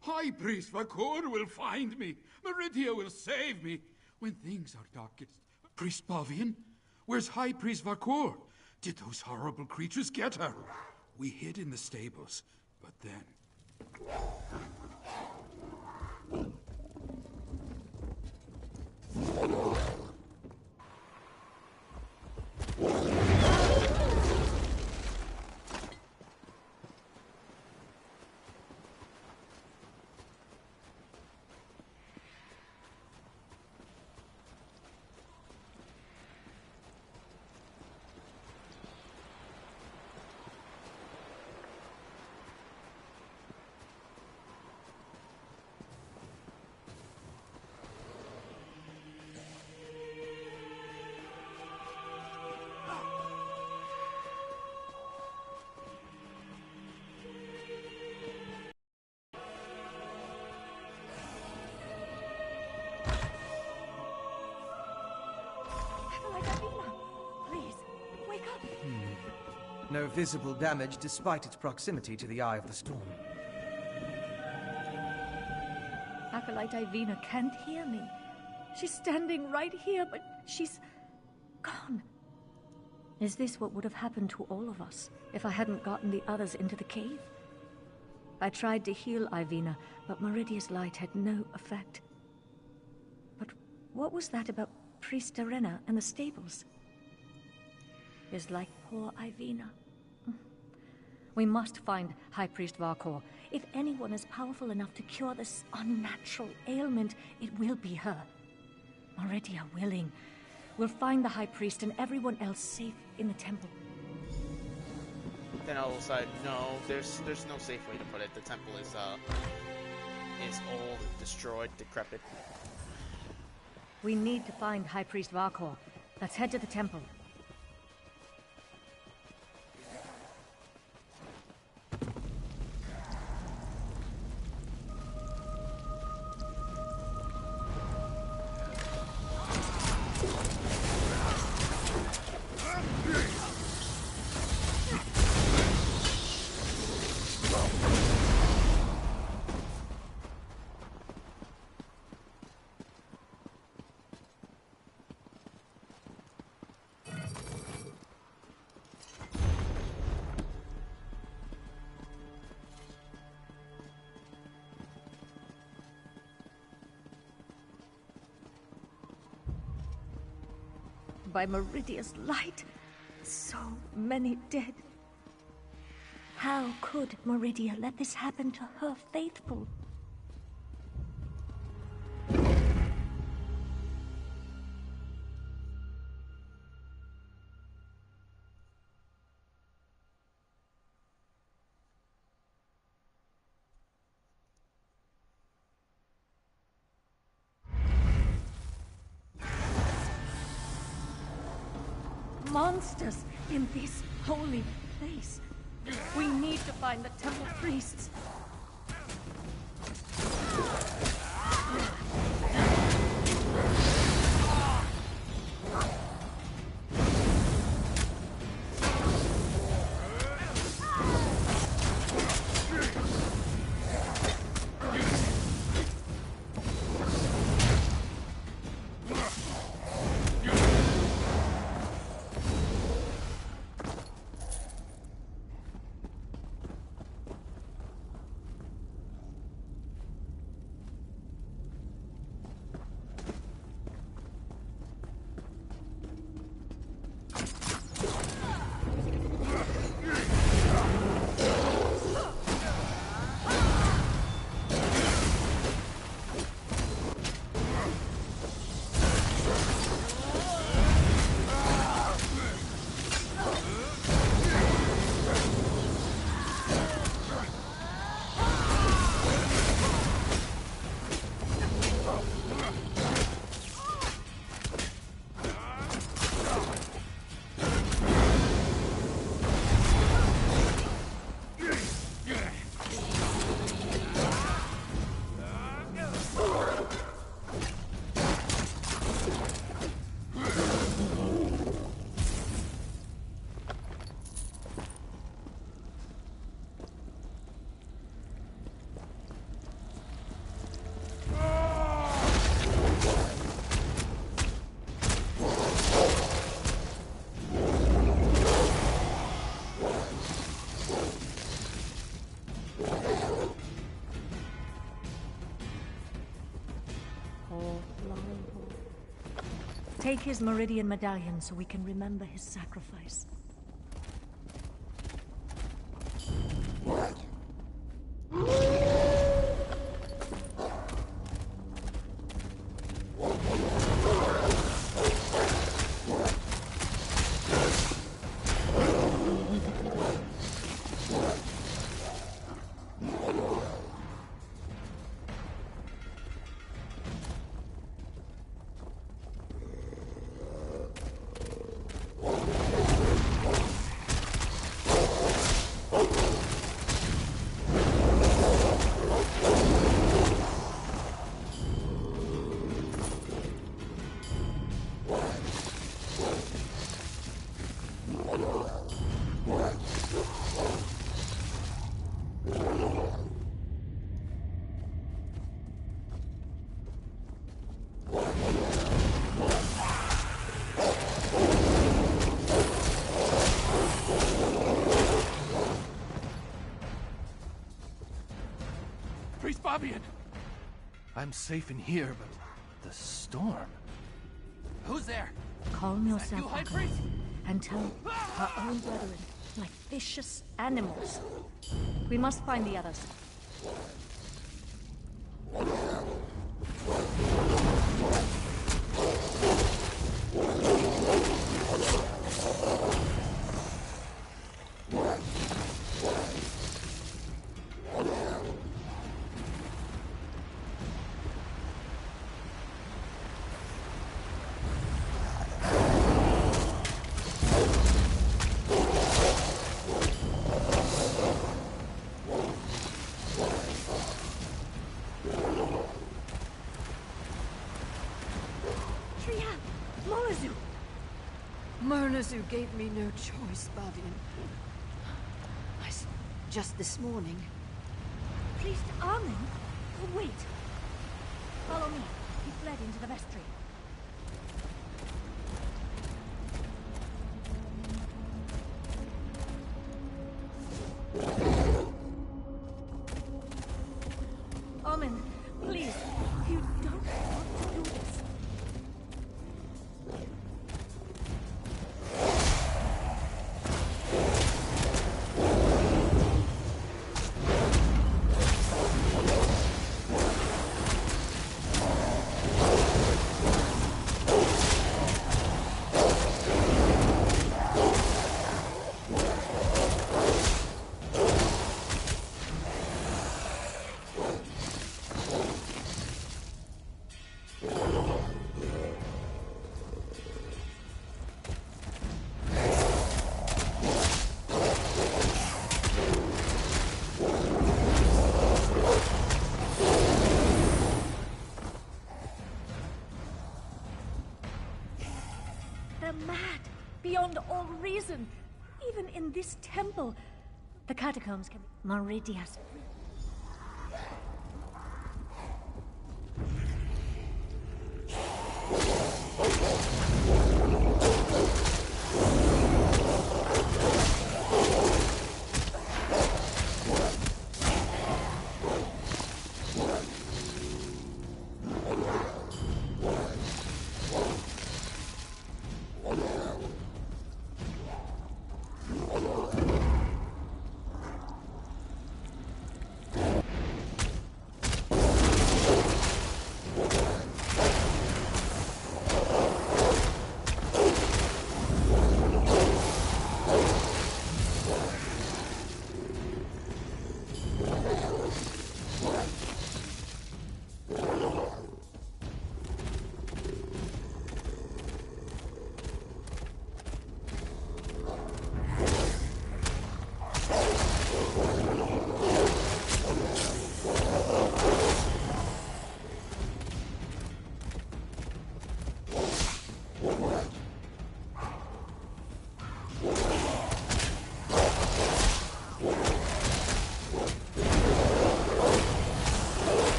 High Priest Vakor will find me. Meridia will save me. When things are darkest. Priest Bavian? Where's High Priest Vakor? Did those horrible creatures get her? We hid in the stables, but then... Please, wake up. No visible damage despite its proximity to the eye of the storm. Acolyte Ivina can't hear me. She's standing right here, but she's gone. Is this what would have happened to all of us if I hadn't gotten the others into the cave? I tried to heal Ivina, but Meridia's light had no effect. But what was that about Priest Arena and the stables? Is like poor Ivina. We must find High Priest Vakor. If anyone is powerful enough to cure this unnatural ailment, it will be her. Meridia willing. We'll find the High Priest and everyone else safe in the temple. Then I'll decide, no, there's no safe way to put it. The temple is old, destroyed, decrepit. We need to find High Priest Vakor. Let's head to the temple. By Meridia's light, so many dead. How could Meridia let this happen to her faithful? Monsters in this holy place. We need to find the temple priests. Take his Meridian medallion so we can remember his sacrifice. I'm safe in here, but the storm... Who's there? Calm yourself, You, High Acolyte, Priest? and tell our own brethren, like vicious animals. We must find the others. Murnazu gave me no choice, Badian. Just this morning. Priest Armin? Oh, wait. Follow me. He fled into the vestry. Armin, please. You don't want to do this. They're mad, beyond all reason. Even in this temple, the catacombs can be Meridia's.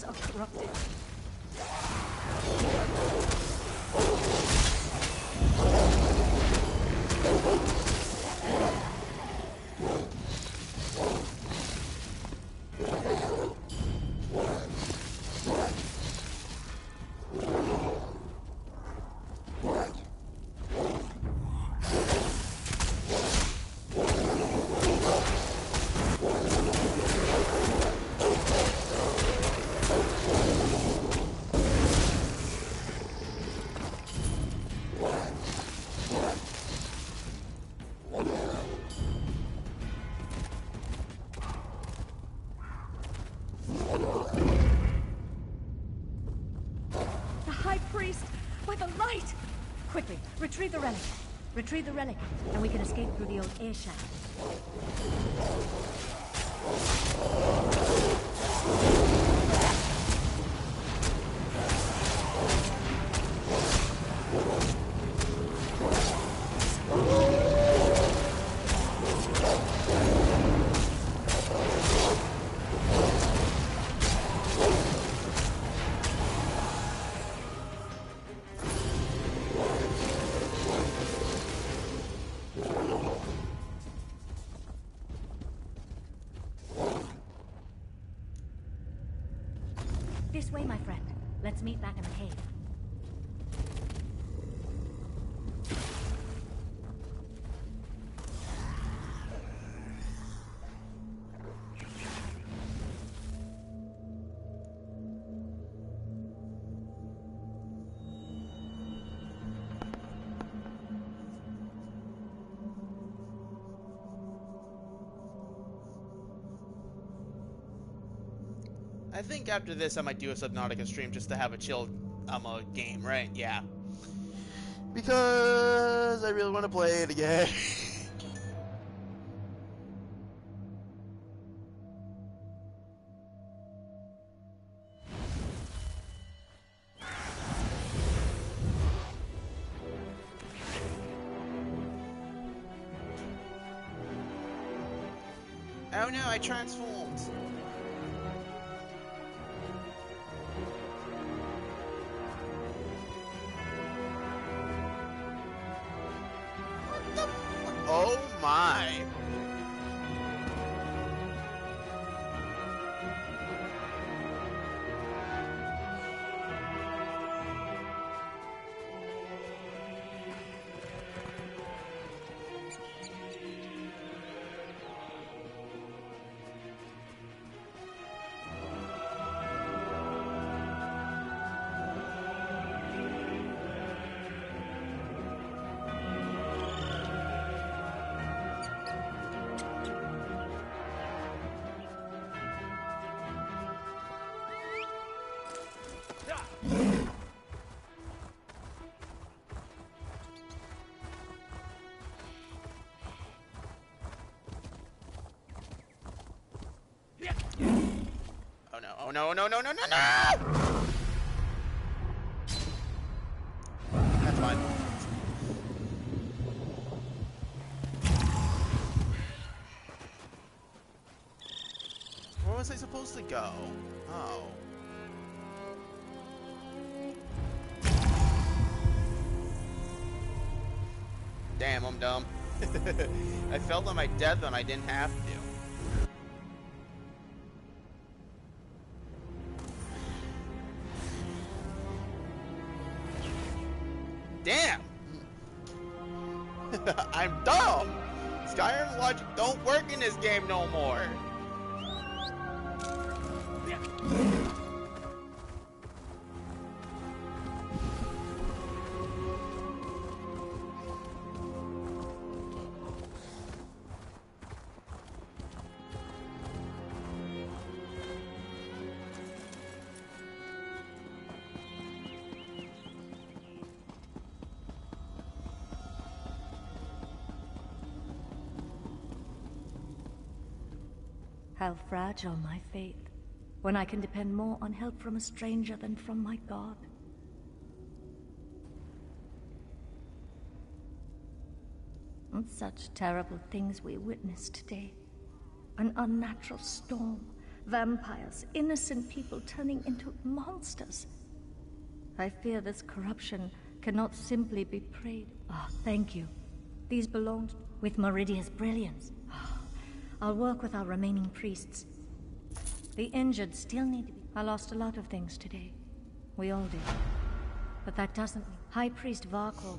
elves are corrupted. Quickly, retrieve the relic. Retrieve the relic, and we can escape through the old air shaft. This way, my friend. Let's meet back in the cave. I think after this I might do a Subnautica stream just to have a chill game, right? Yeah. Because I really want to play it again. Oh no, I transformed. Oh my! Oh no, no, no, no, no, no! That's fine. Where was I supposed to go? Oh. Damn, I'm dumb. I fell on my death when I didn't have to. Damn! I'm dumb! Skyrim logic don't work in this game no more! How fragile my faith, when I can depend more on help from a stranger than from my God. And such terrible things we witnessed today. An unnatural storm, Vampires, innocent people turning into monsters. I fear this corruption cannot simply be prayed. Ah, thank you. These belonged with Meridia's brilliance. I'll work with our remaining priests. The injured still need to be... I lost a lot of things today. We all did. But that doesn't mean... High Priest Varkorg.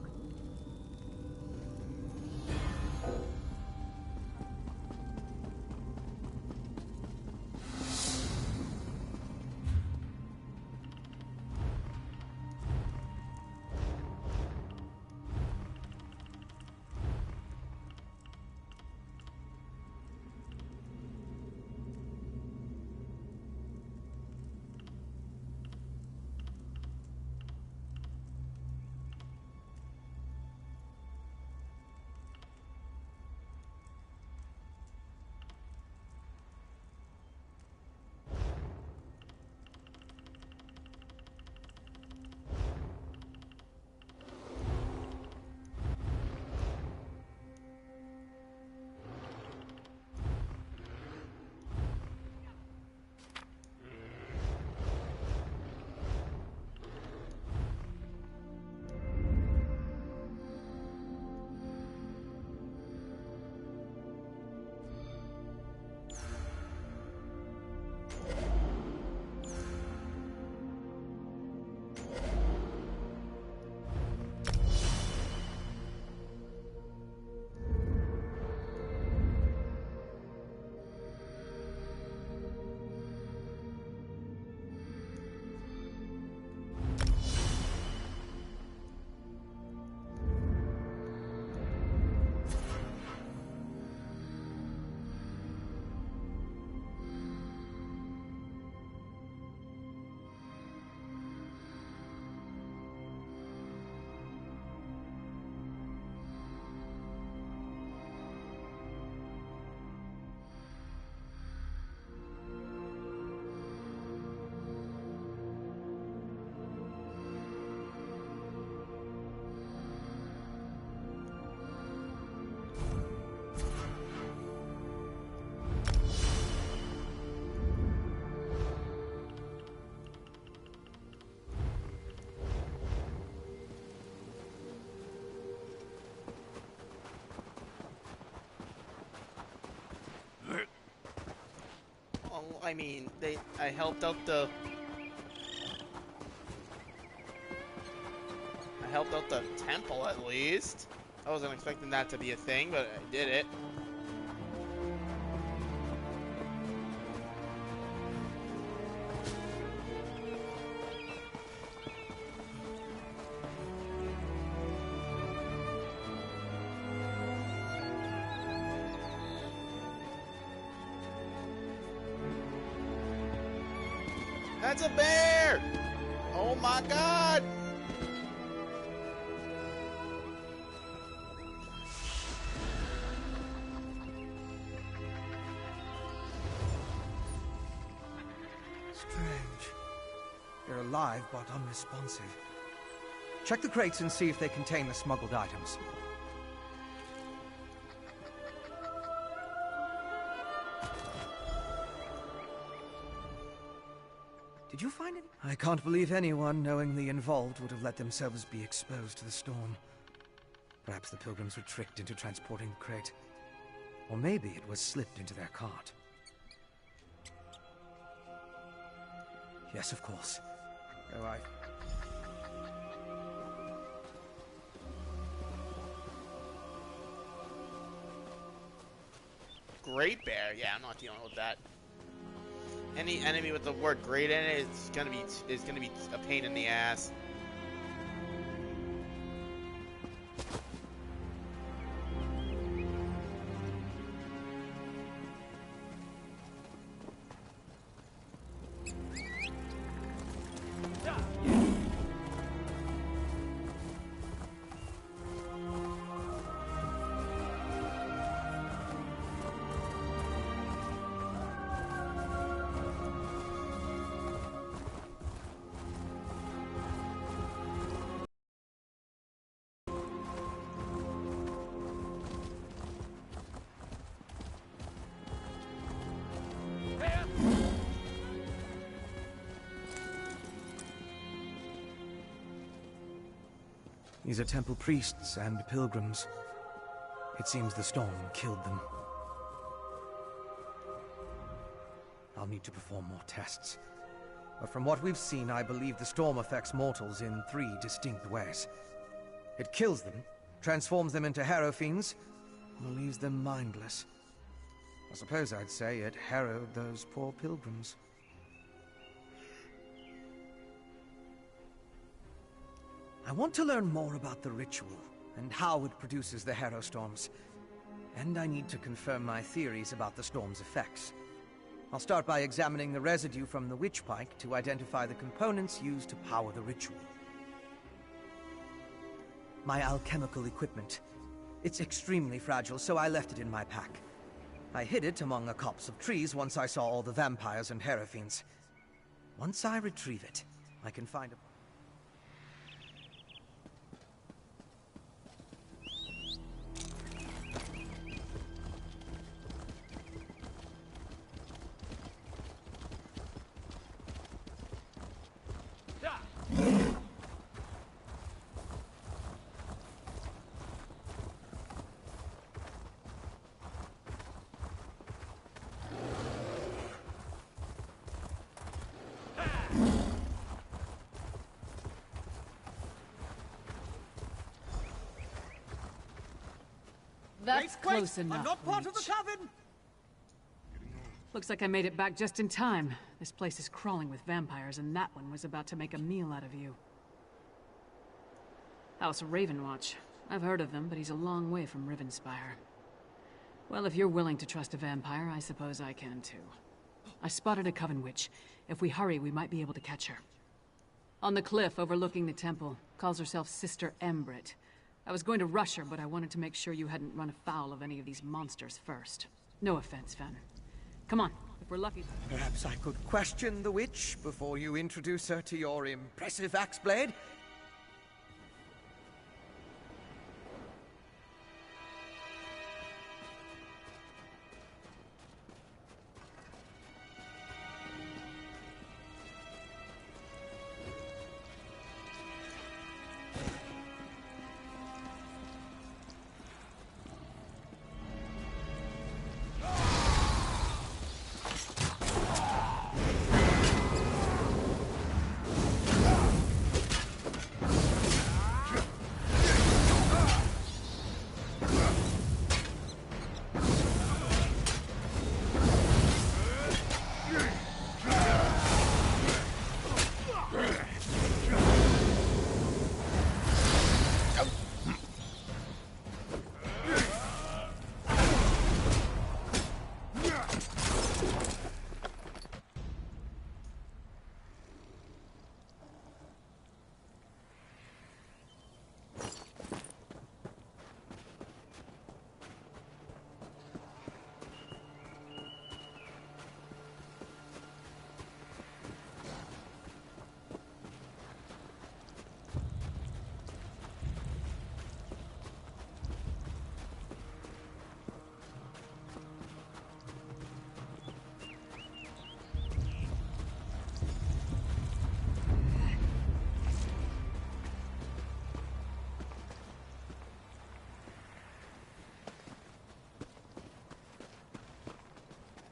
I mean, I helped out the temple at least. I wasn't expecting that to be a thing, but I did it. That's a bear! Oh my god! Strange. They're alive but unresponsive. Check the crates and see if they contain the smuggled items. Did you find it? I can't believe anyone knowingly involved would have let themselves be exposed to the storm. Perhaps the pilgrims were tricked into transporting the crate. Or maybe it was slipped into their cart. Yes, of course. Oh, Great bear? Yeah, I'm not dealing with that. Any enemy with the word great in it is gonna be a pain in the ass. These are temple priests and pilgrims. It seems the storm killed them. I'll need to perform more tests. But from what we've seen, I believe the storm affects mortals in 3 distinct ways. It kills them, transforms them into harrow fiends, or leaves them mindless. I suppose I'd say it harrowed those poor pilgrims. I want to learn more about the ritual, and how it produces the harrow storms. And I need to confirm my theories about the storm's effects. I'll start by examining the residue from the witch pike to identify the components used to power the ritual. My alchemical equipment. It's extremely fragile, so I left it in my pack. I hid it among a copse of trees once I saw all the vampires and harrow fiends. Once I retrieve it, I can find a... That's close enough. I'm not part of the Reach. coven! Looks like I made it back just in time. This place is crawling with vampires, and that one was about to make a meal out of you. House Ravenwatch. I've heard of them, but he's a long way from Rivenspire. Well, if you're willing to trust a vampire, I suppose I can too. I spotted a coven witch. If we hurry, we might be able to catch her. On the cliff overlooking the temple. Calls herself Sister Embrit. I was going to rush her, but I wanted to make sure you hadn't run afoul of any of these monsters first. No offense, Fen. Come on, if we're lucky... Perhaps I could question the witch before you introduce her to your impressive axe blade?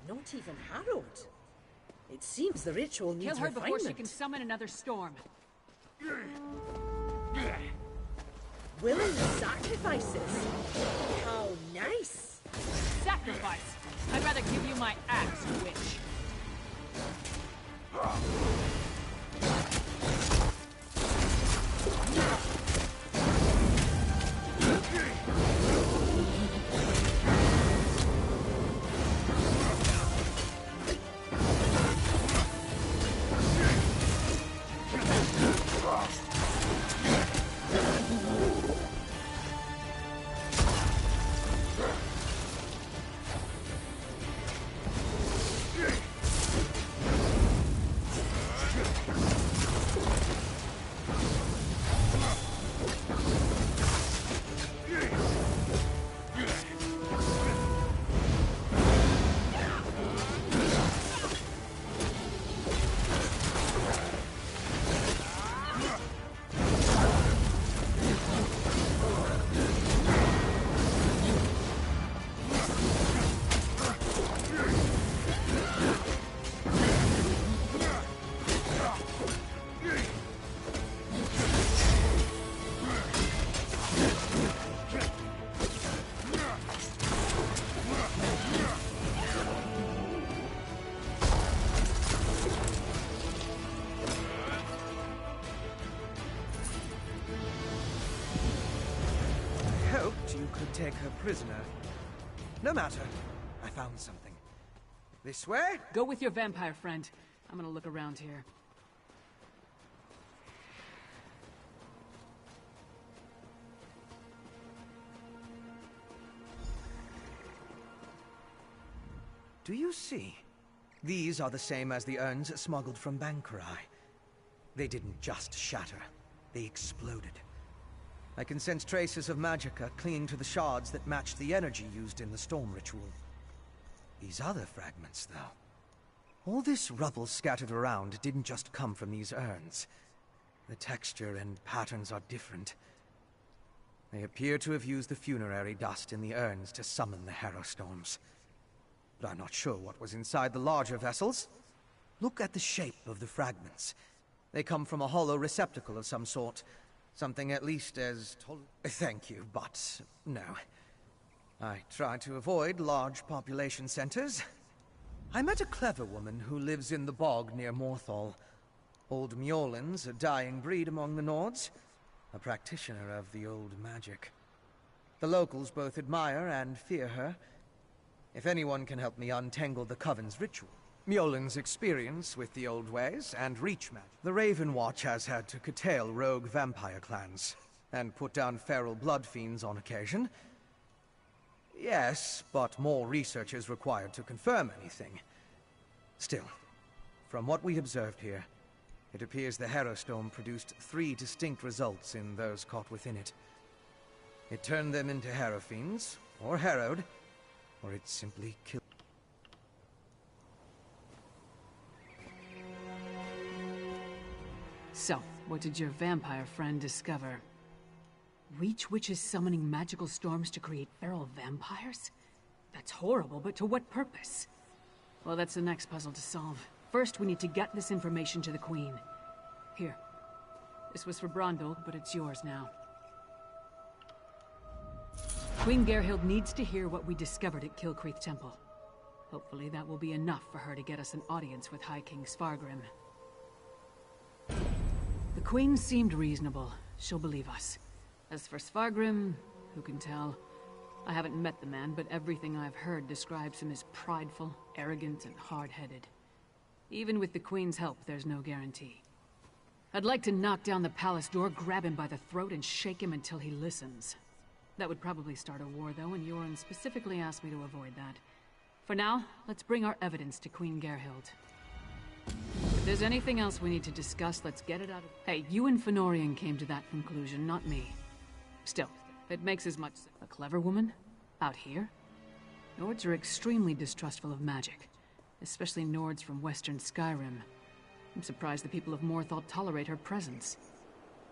Not even harrowed. It seems the ritual needs Kill her refinement. before she can summon another storm. Willing sacrifices. How nice. Sacrifice! I'd rather give you my axe, witch. you could take her prisoner. No matter. I found something. This way? Go with your vampire friend. I'm gonna look around here. Do you see? These are the same as the urns smuggled from Bankarai. They didn't just shatter. They exploded. I can sense traces of magicka clinging to the shards that match the energy used in the storm ritual. These other fragments, though. All this rubble scattered around didn't just come from these urns. The texture and patterns are different. They appear to have used the funerary dust in the urns to summon the Harrow Storms. But I'm not sure what was inside the larger vessels. Look at the shape of the fragments. They come from a hollow receptacle of some sort. Something at least as tall... Thank you, but no. I try to avoid large population centers. I met a clever woman who lives in the bog near Morthal. Old Mjolnir's a dying breed among the Nords. A practitioner of the old magic. The locals both admire and fear her. If anyone can help me untangle the Coven's ritual, Mjolnir's experience with the old ways and reach magic. The Raven Watch has had to curtail rogue vampire clans, and put down feral blood fiends on occasion. Yes, but more research is required to confirm anything. Still, from what we observed here, it appears the Harrowstone produced 3 distinct results in those caught within it. It turned them into Harrow fiends, or harrowed, or it simply killed. So, what did your vampire friend discover? Reach witches summoning magical storms to create feral vampires? That's horrible, but to what purpose? Well, that's the next puzzle to solve. First, we need to get this information to the Queen. Here. This was for Brondel, but it's yours now. Queen Gerhild needs to hear what we discovered at Kilcreath Temple. Hopefully that will be enough for her to get us an audience with High King Svargrim. The Queen seemed reasonable. She'll believe us. As for Svargrim, who can tell? I haven't met the man, but everything I've heard describes him as prideful, arrogant, and hard-headed. Even with the Queen's help, there's no guarantee. I'd like to knock down the palace door, grab him by the throat, and shake him until he listens. That would probably start a war, though, and Yoren specifically asked me to avoid that. For now, let's bring our evidence to Queen Gerhild. If there's anything else we need to discuss, let's get it out of... Hey, you and Fenorian came to that conclusion, not me. Still, it makes as much sense. A clever woman? Out here? Nords are extremely distrustful of magic, especially Nords from western Skyrim. I'm surprised the people of Morthal tolerate her presence.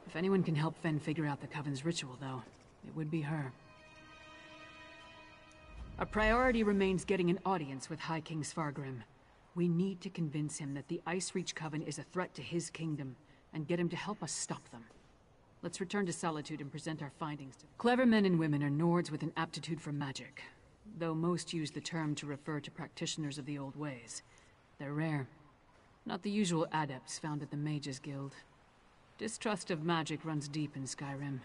If anyone can help Fen figure out the Coven's ritual, though, it would be her. Our priority remains getting an audience with High King Svargrim. We need to convince him that the Ice Reach Coven is a threat to his kingdom, and get him to help us stop them. Let's return to Solitude and present our findings to them. Clever men and women are Nords with an aptitude for magic, though most use the term to refer to practitioners of the old ways. They're rare. Not the usual adepts found at the Mages Guild. Distrust of magic runs deep in Skyrim,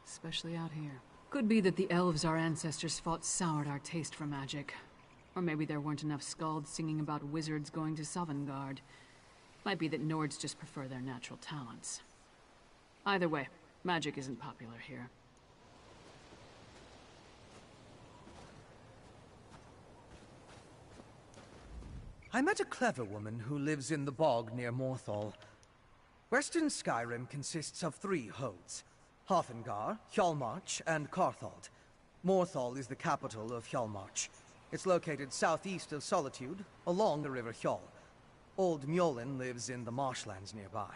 especially out here. Could be that the elves our ancestors fought soured our taste for magic. Or maybe there weren't enough skalds singing about wizards going to Sovngarde. Might be that Nords just prefer their natural talents. Either way, magic isn't popular here. I met a clever woman who lives in the bog near Morthal. Western Skyrim consists of 3 holds: Hafengar, Hjalmarch, and Carthald. Morthal is the capital of Hjalmarch. It's located southeast of Solitude, along the river Hjal. Old Mjolnir lives in the marshlands nearby.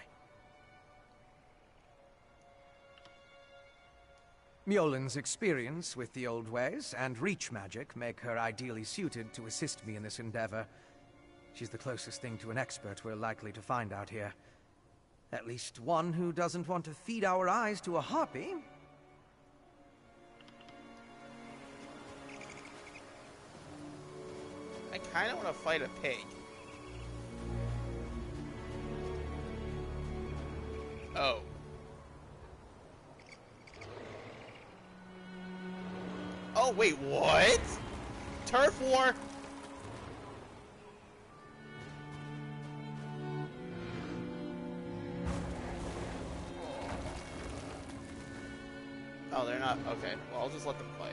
Mjolnir's experience with the old ways and reach magic make her ideally suited to assist me in this endeavor. She's the closest thing to an expert we're likely to find out here. At least one who doesn't want to feed our eyes to a harpy. I kind of want to fight a pig. Oh. Oh, wait, what? Turf war? Oh, they're not. Okay, well, I'll just let them fight.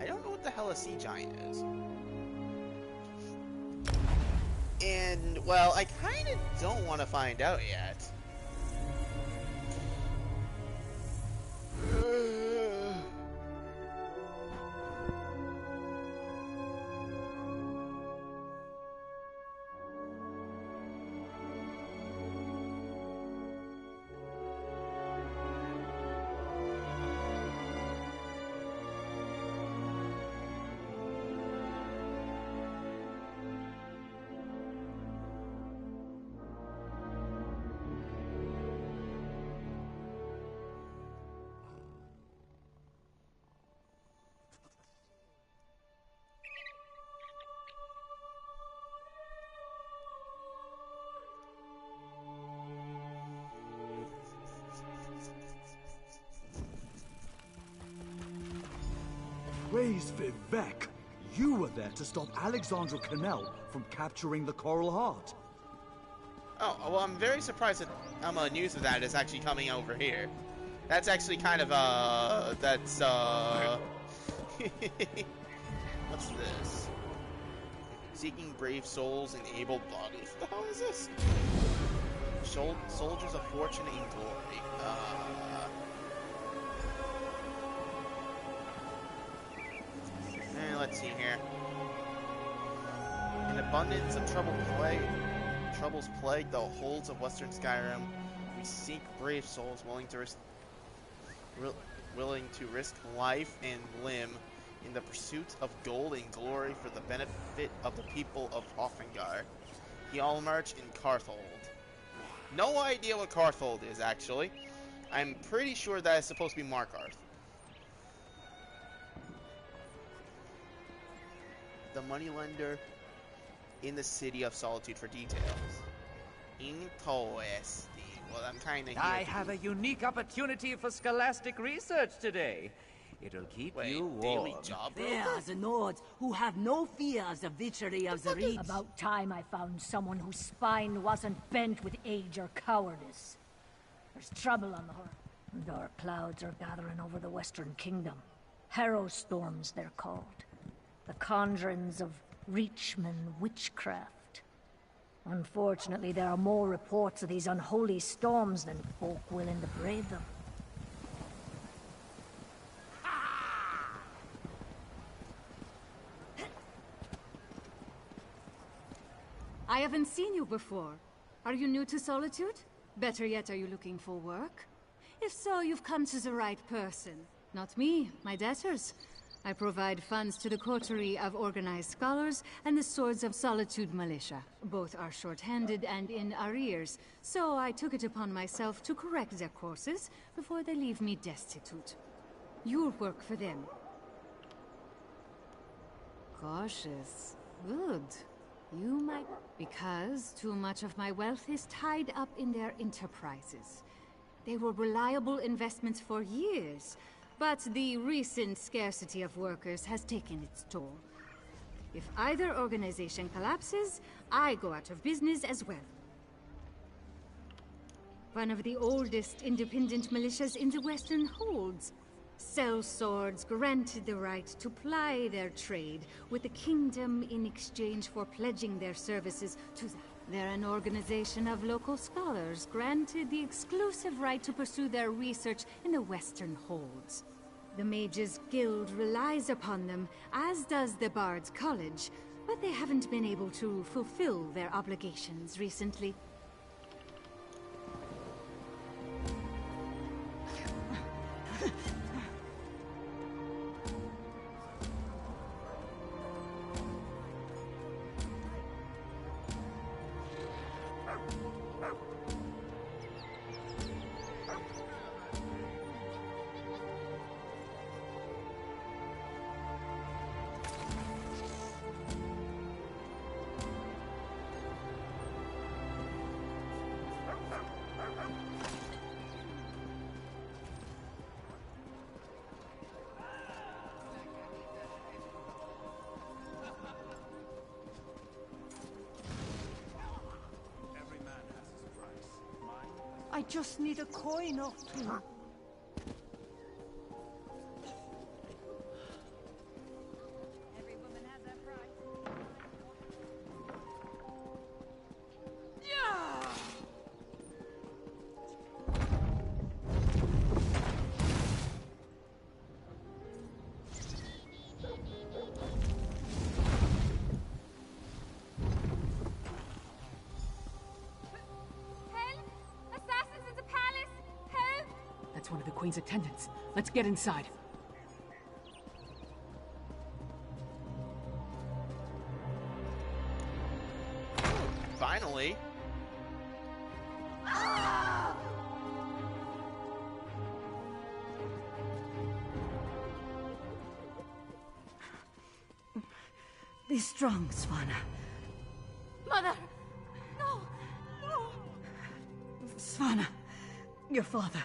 I don't know what the hell a sea giant is. And, well, I kind of don't want to find out yet. Praise Vivek! You were there to stop Alexandra Cannell from capturing the Coral Heart. Oh, well, I'm very surprised that news of that is actually coming over here. That's actually kind of, that's, what's this? Seeking brave souls and able bodies. What the hell is this? Soldiers of fortune and glory. Let's see here. An abundance of troubles plague the holds of Western Skyrim. We seek brave souls willing to risk life and limb in the pursuit of gold and glory for the benefit of the people of Hoffengar. Hjalmarch and Carthold. No idea what Carthold is, actually. I'm pretty sure that is supposed to be Markarth. The moneylender in the City of Solitude for details. Interesting. Well, I'm kind of here. I have a unique opportunity for scholastic research today. It'll keep you warm. Daily job? There's Nords who have no fears of witchery of the reach. About time I found someone whose spine wasn't bent with age or cowardice. There's trouble on the horizon. Dark clouds are gathering over the Western Kingdom. Harrow storms, they're called. The conjurings of Reachman witchcraft. Unfortunately, there are more reports of these unholy storms than folk willing to brave them. I haven't seen you before. Are you new to Solitude? Better yet, are you looking for work? If so, you've come to the right person. Not me, my debtors. I provide funds to the coterie of organized scholars and the Swords of Solitude militia. Both are short-handed and in arrears, so I took it upon myself to correct their courses before they leave me destitute. You'll work for them. Cautious. Good. You might... Because too much of my wealth is tied up in their enterprises. They were reliable investments for years, but the recent scarcity of workers has taken its toll. If either organization collapses, I go out of business as well. One of the oldest independent militias in the Western Holds. Sell swords granted the right to ply their trade with the kingdom in exchange for pledging their services to the... They're an organization of local scholars granted the exclusive right to pursue their research in the Western Holds. The Mages Guild relies upon them, as does the Bard's College, but they haven't been able to fulfill their obligations recently. I just need a coin or two. That's one of the Queen's attendants. Let's get inside. Finally. Be strong, Svanna. Mother! No! No! Svanna, your father,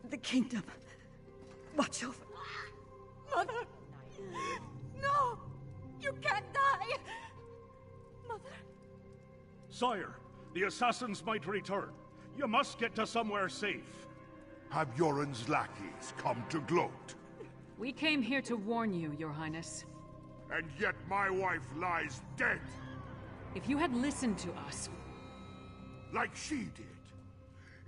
the kingdom. Watch over. Mother! No! You can't die! Mother! Sire, the assassins might return. You must get to somewhere safe. Have Yoren's lackeys come to gloat? We came here to warn you, Your Highness. And yet my wife lies dead. If you had listened to us... Like she did.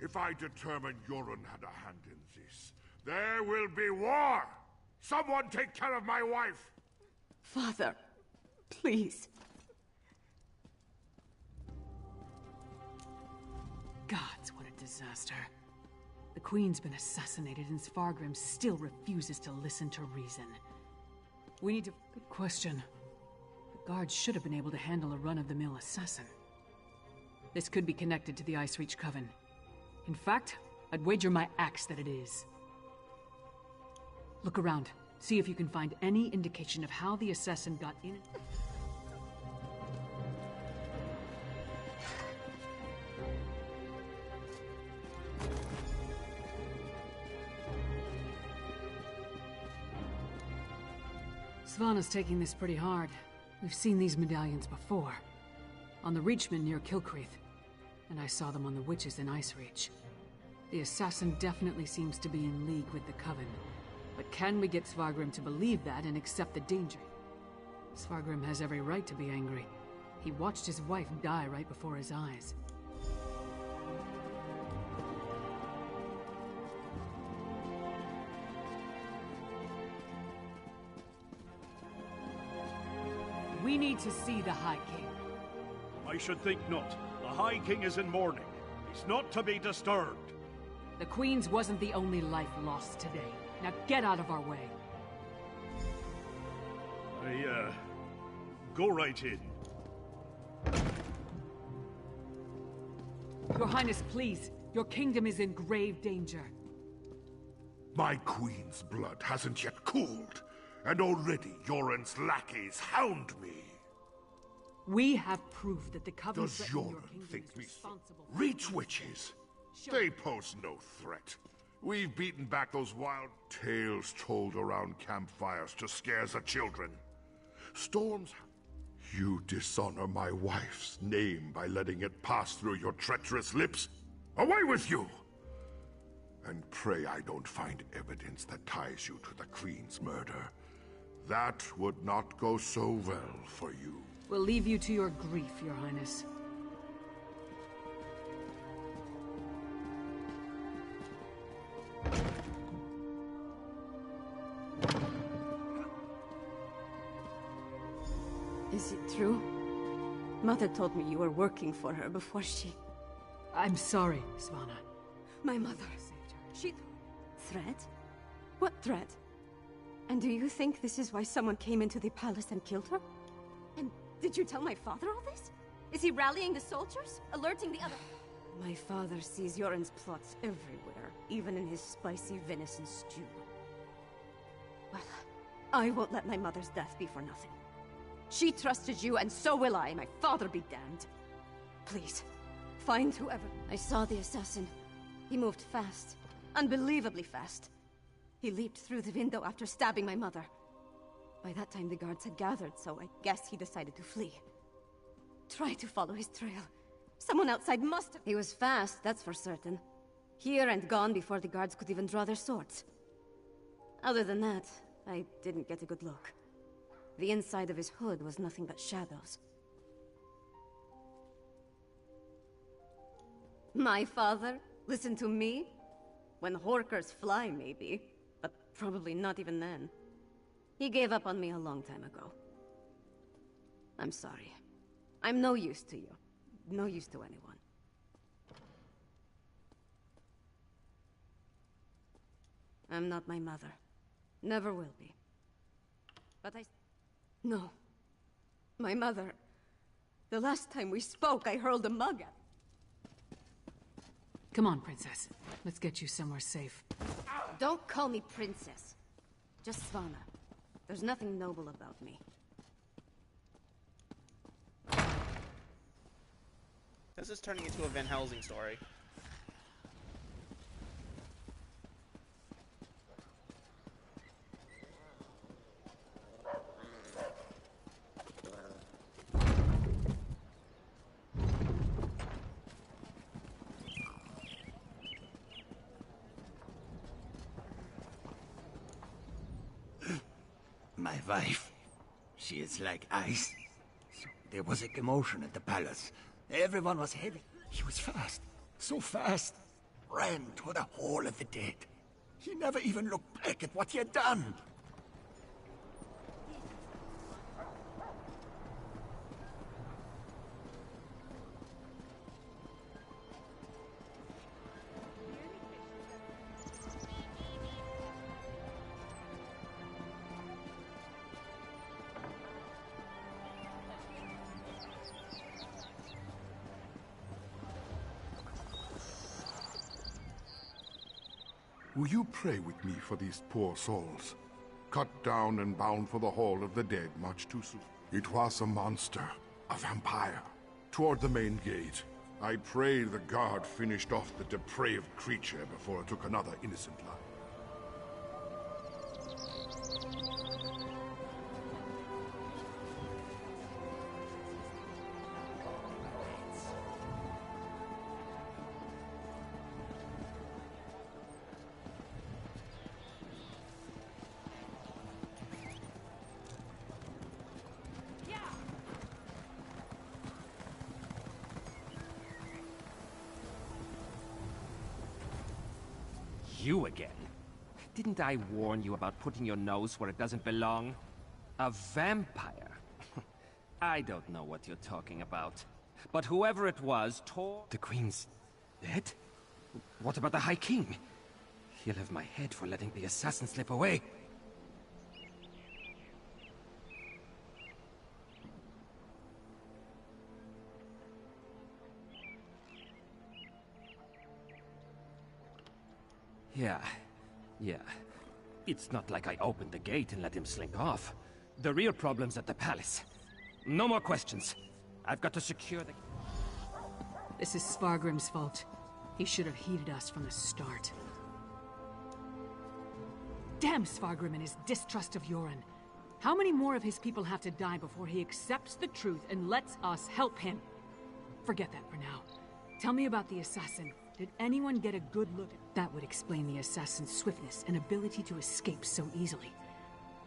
If I determine Yoren had a hand in this, there will be war! Someone take care of my wife! Father, please. Gods, what a disaster. The Queen's been assassinated and Svargrim still refuses to listen to reason. We need to... Good question. The guards should have been able to handle a run-of-the-mill assassin. This could be connected to the Ice Reach Coven. In fact, I'd wager my axe that it is. Look around. See if you can find any indication of how the assassin got in... Svanna's taking this pretty hard. We've seen these medallions before. On the Reachman near Kilcreath. And I saw them on the Witches in Ice Reach. The assassin definitely seems to be in league with the Coven. But can we get Svargrim to believe that and accept the danger? Svargrim has every right to be angry. He watched his wife die right before his eyes. We need to see the High King. I should think not. The High King is in mourning. He's not to be disturbed. The Queen's wasn't the only life lost today. Now get out of our way. Go right in. Your Highness, please. Your kingdom is in grave danger. My queen's blood hasn't yet cooled, and already Yoren's lackeys hound me. We have proof that the Coven Does threatening your Yoren kingdom think is me responsible. Reach witches? They pose no threat. We've beaten back those wild tales told around campfires to scare the children. Storms... You dishonor my wife's name by letting it pass through your treacherous lips. Away with you! And pray I don't find evidence that ties you to the Queen's murder. That would not go so well for you. We'll leave you to your grief, Your Highness. Is it true? Mother told me you were working for her before she... I'm sorry, Svanna. My mother saved her. She... Threat? What threat? And do you think this is why someone came into the palace and killed her? And did you tell my father all this? Is he rallying the soldiers? Alerting the other... My father sees Yoren's plots everywhere, even in his spicy venison stew. Well, I won't let my mother's death be for nothing. She trusted you, and so will I. My father be damned. Please, find whoever... I saw the assassin. He moved fast. Unbelievably fast. He leaped through the window after stabbing my mother. By that time, the guards had gathered, so I guess he decided to flee. Try to follow his trail. Someone outside must have... He was fast, that's for certain. Here and gone before the guards could even draw their swords. Other than that, I didn't get a good look. The inside of his hood was nothing but shadows. My father? Listen to me? When Horkers fly, maybe. But probably not even then. He gave up on me a long time ago. I'm sorry. I'm no use to you. No use to anyone. I'm not my mother. Never will be. But No. My mother... The last time we spoke, I hurled a mug at... Come on, Princess. Let's get you somewhere safe. Don't call me Princess. Just Svanna. There's nothing noble about me. This is turning into a Van Helsing story. My wife, she is like ice. So there was a commotion at the palace. Everyone was heading. He was fast, so fast. Ran to the Hall of the Dead. He never even looked back at what he had done. Will you pray with me for these poor souls? Cut down and bound for the Hall of the Dead much too soon. It was a monster, a vampire, toward the main gate. I pray the guard finished off the depraved creature before it took another innocent life. You again? Didn't I warn you about putting your nose where it doesn't belong? A vampire? I don't know what you're talking about. But whoever it was tore... The Queen's dead? What about the High King? He'll have my head for letting the assassin slip away. Yeah. It's not like I opened the gate and let him slink off. The real problem's at the palace. No more questions. I've got to secure the... This is Svargrim's fault. He should have heeded us from the start. Damn Svargrim and his distrust of Yoren. How many more of his people have to die before he accepts the truth and lets us help him? Forget that for now. Tell me about the assassin. Did anyone get a good look at... That would explain the assassin's swiftness and ability to escape so easily.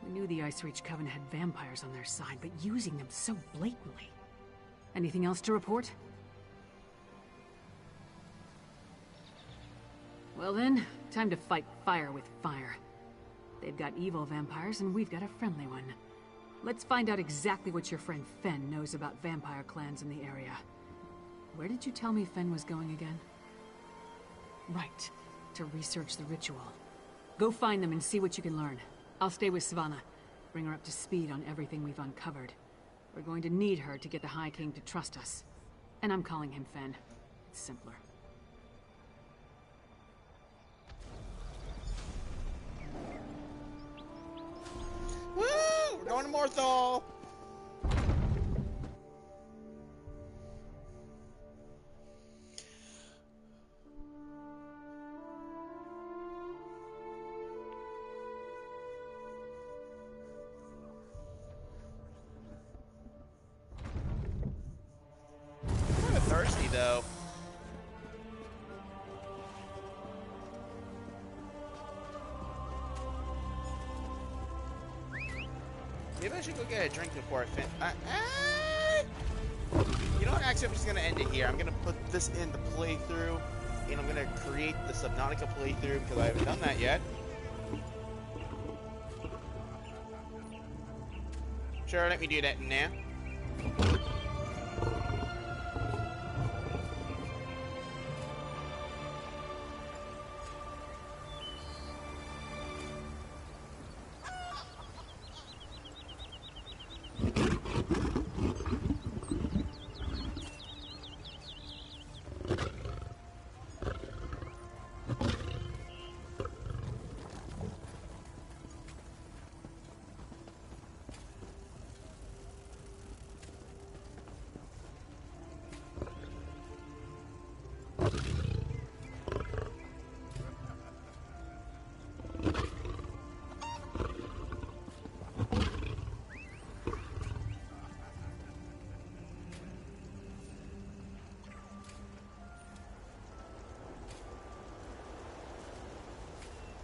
We knew the Ice Reach Coven had vampires on their side, but using them so blatantly. Anything else to report? Well then, time to fight fire with fire. They've got evil vampires, and we've got a friendly one. Let's find out exactly what your friend Fen knows about vampire clans in the area. Where did you tell me Fen was going again? Right, to research the ritual. Go find them and see what you can learn. I'll stay with Svanna. Bring her up to speed on everything we've uncovered. We're going to need her to get the High King to trust us. And I'm calling him Fen. It's simpler. Woo! We're going to Morthal! Thirsty though. Maybe I should go get a drink before I finish. You know what? Actually, I'm just gonna end it here. I'm gonna put this in the playthrough, and I'm gonna create the Subnautica playthrough because I haven't done that yet. Sure, let me do that now.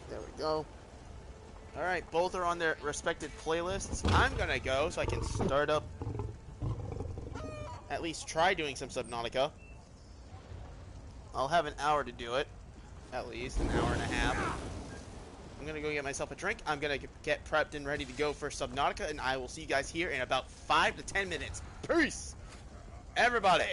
There we go. Alright, both are on their respective playlists. I'm gonna go so I can start up, at least try doing some Subnautica. I'll have an hour to do it, at least an hour and a half. I'm gonna go get myself a drink. I'm gonna get prepped and ready to go for Subnautica, and I will see you guys here in about 5 to 10 minutes. Peace, everybody!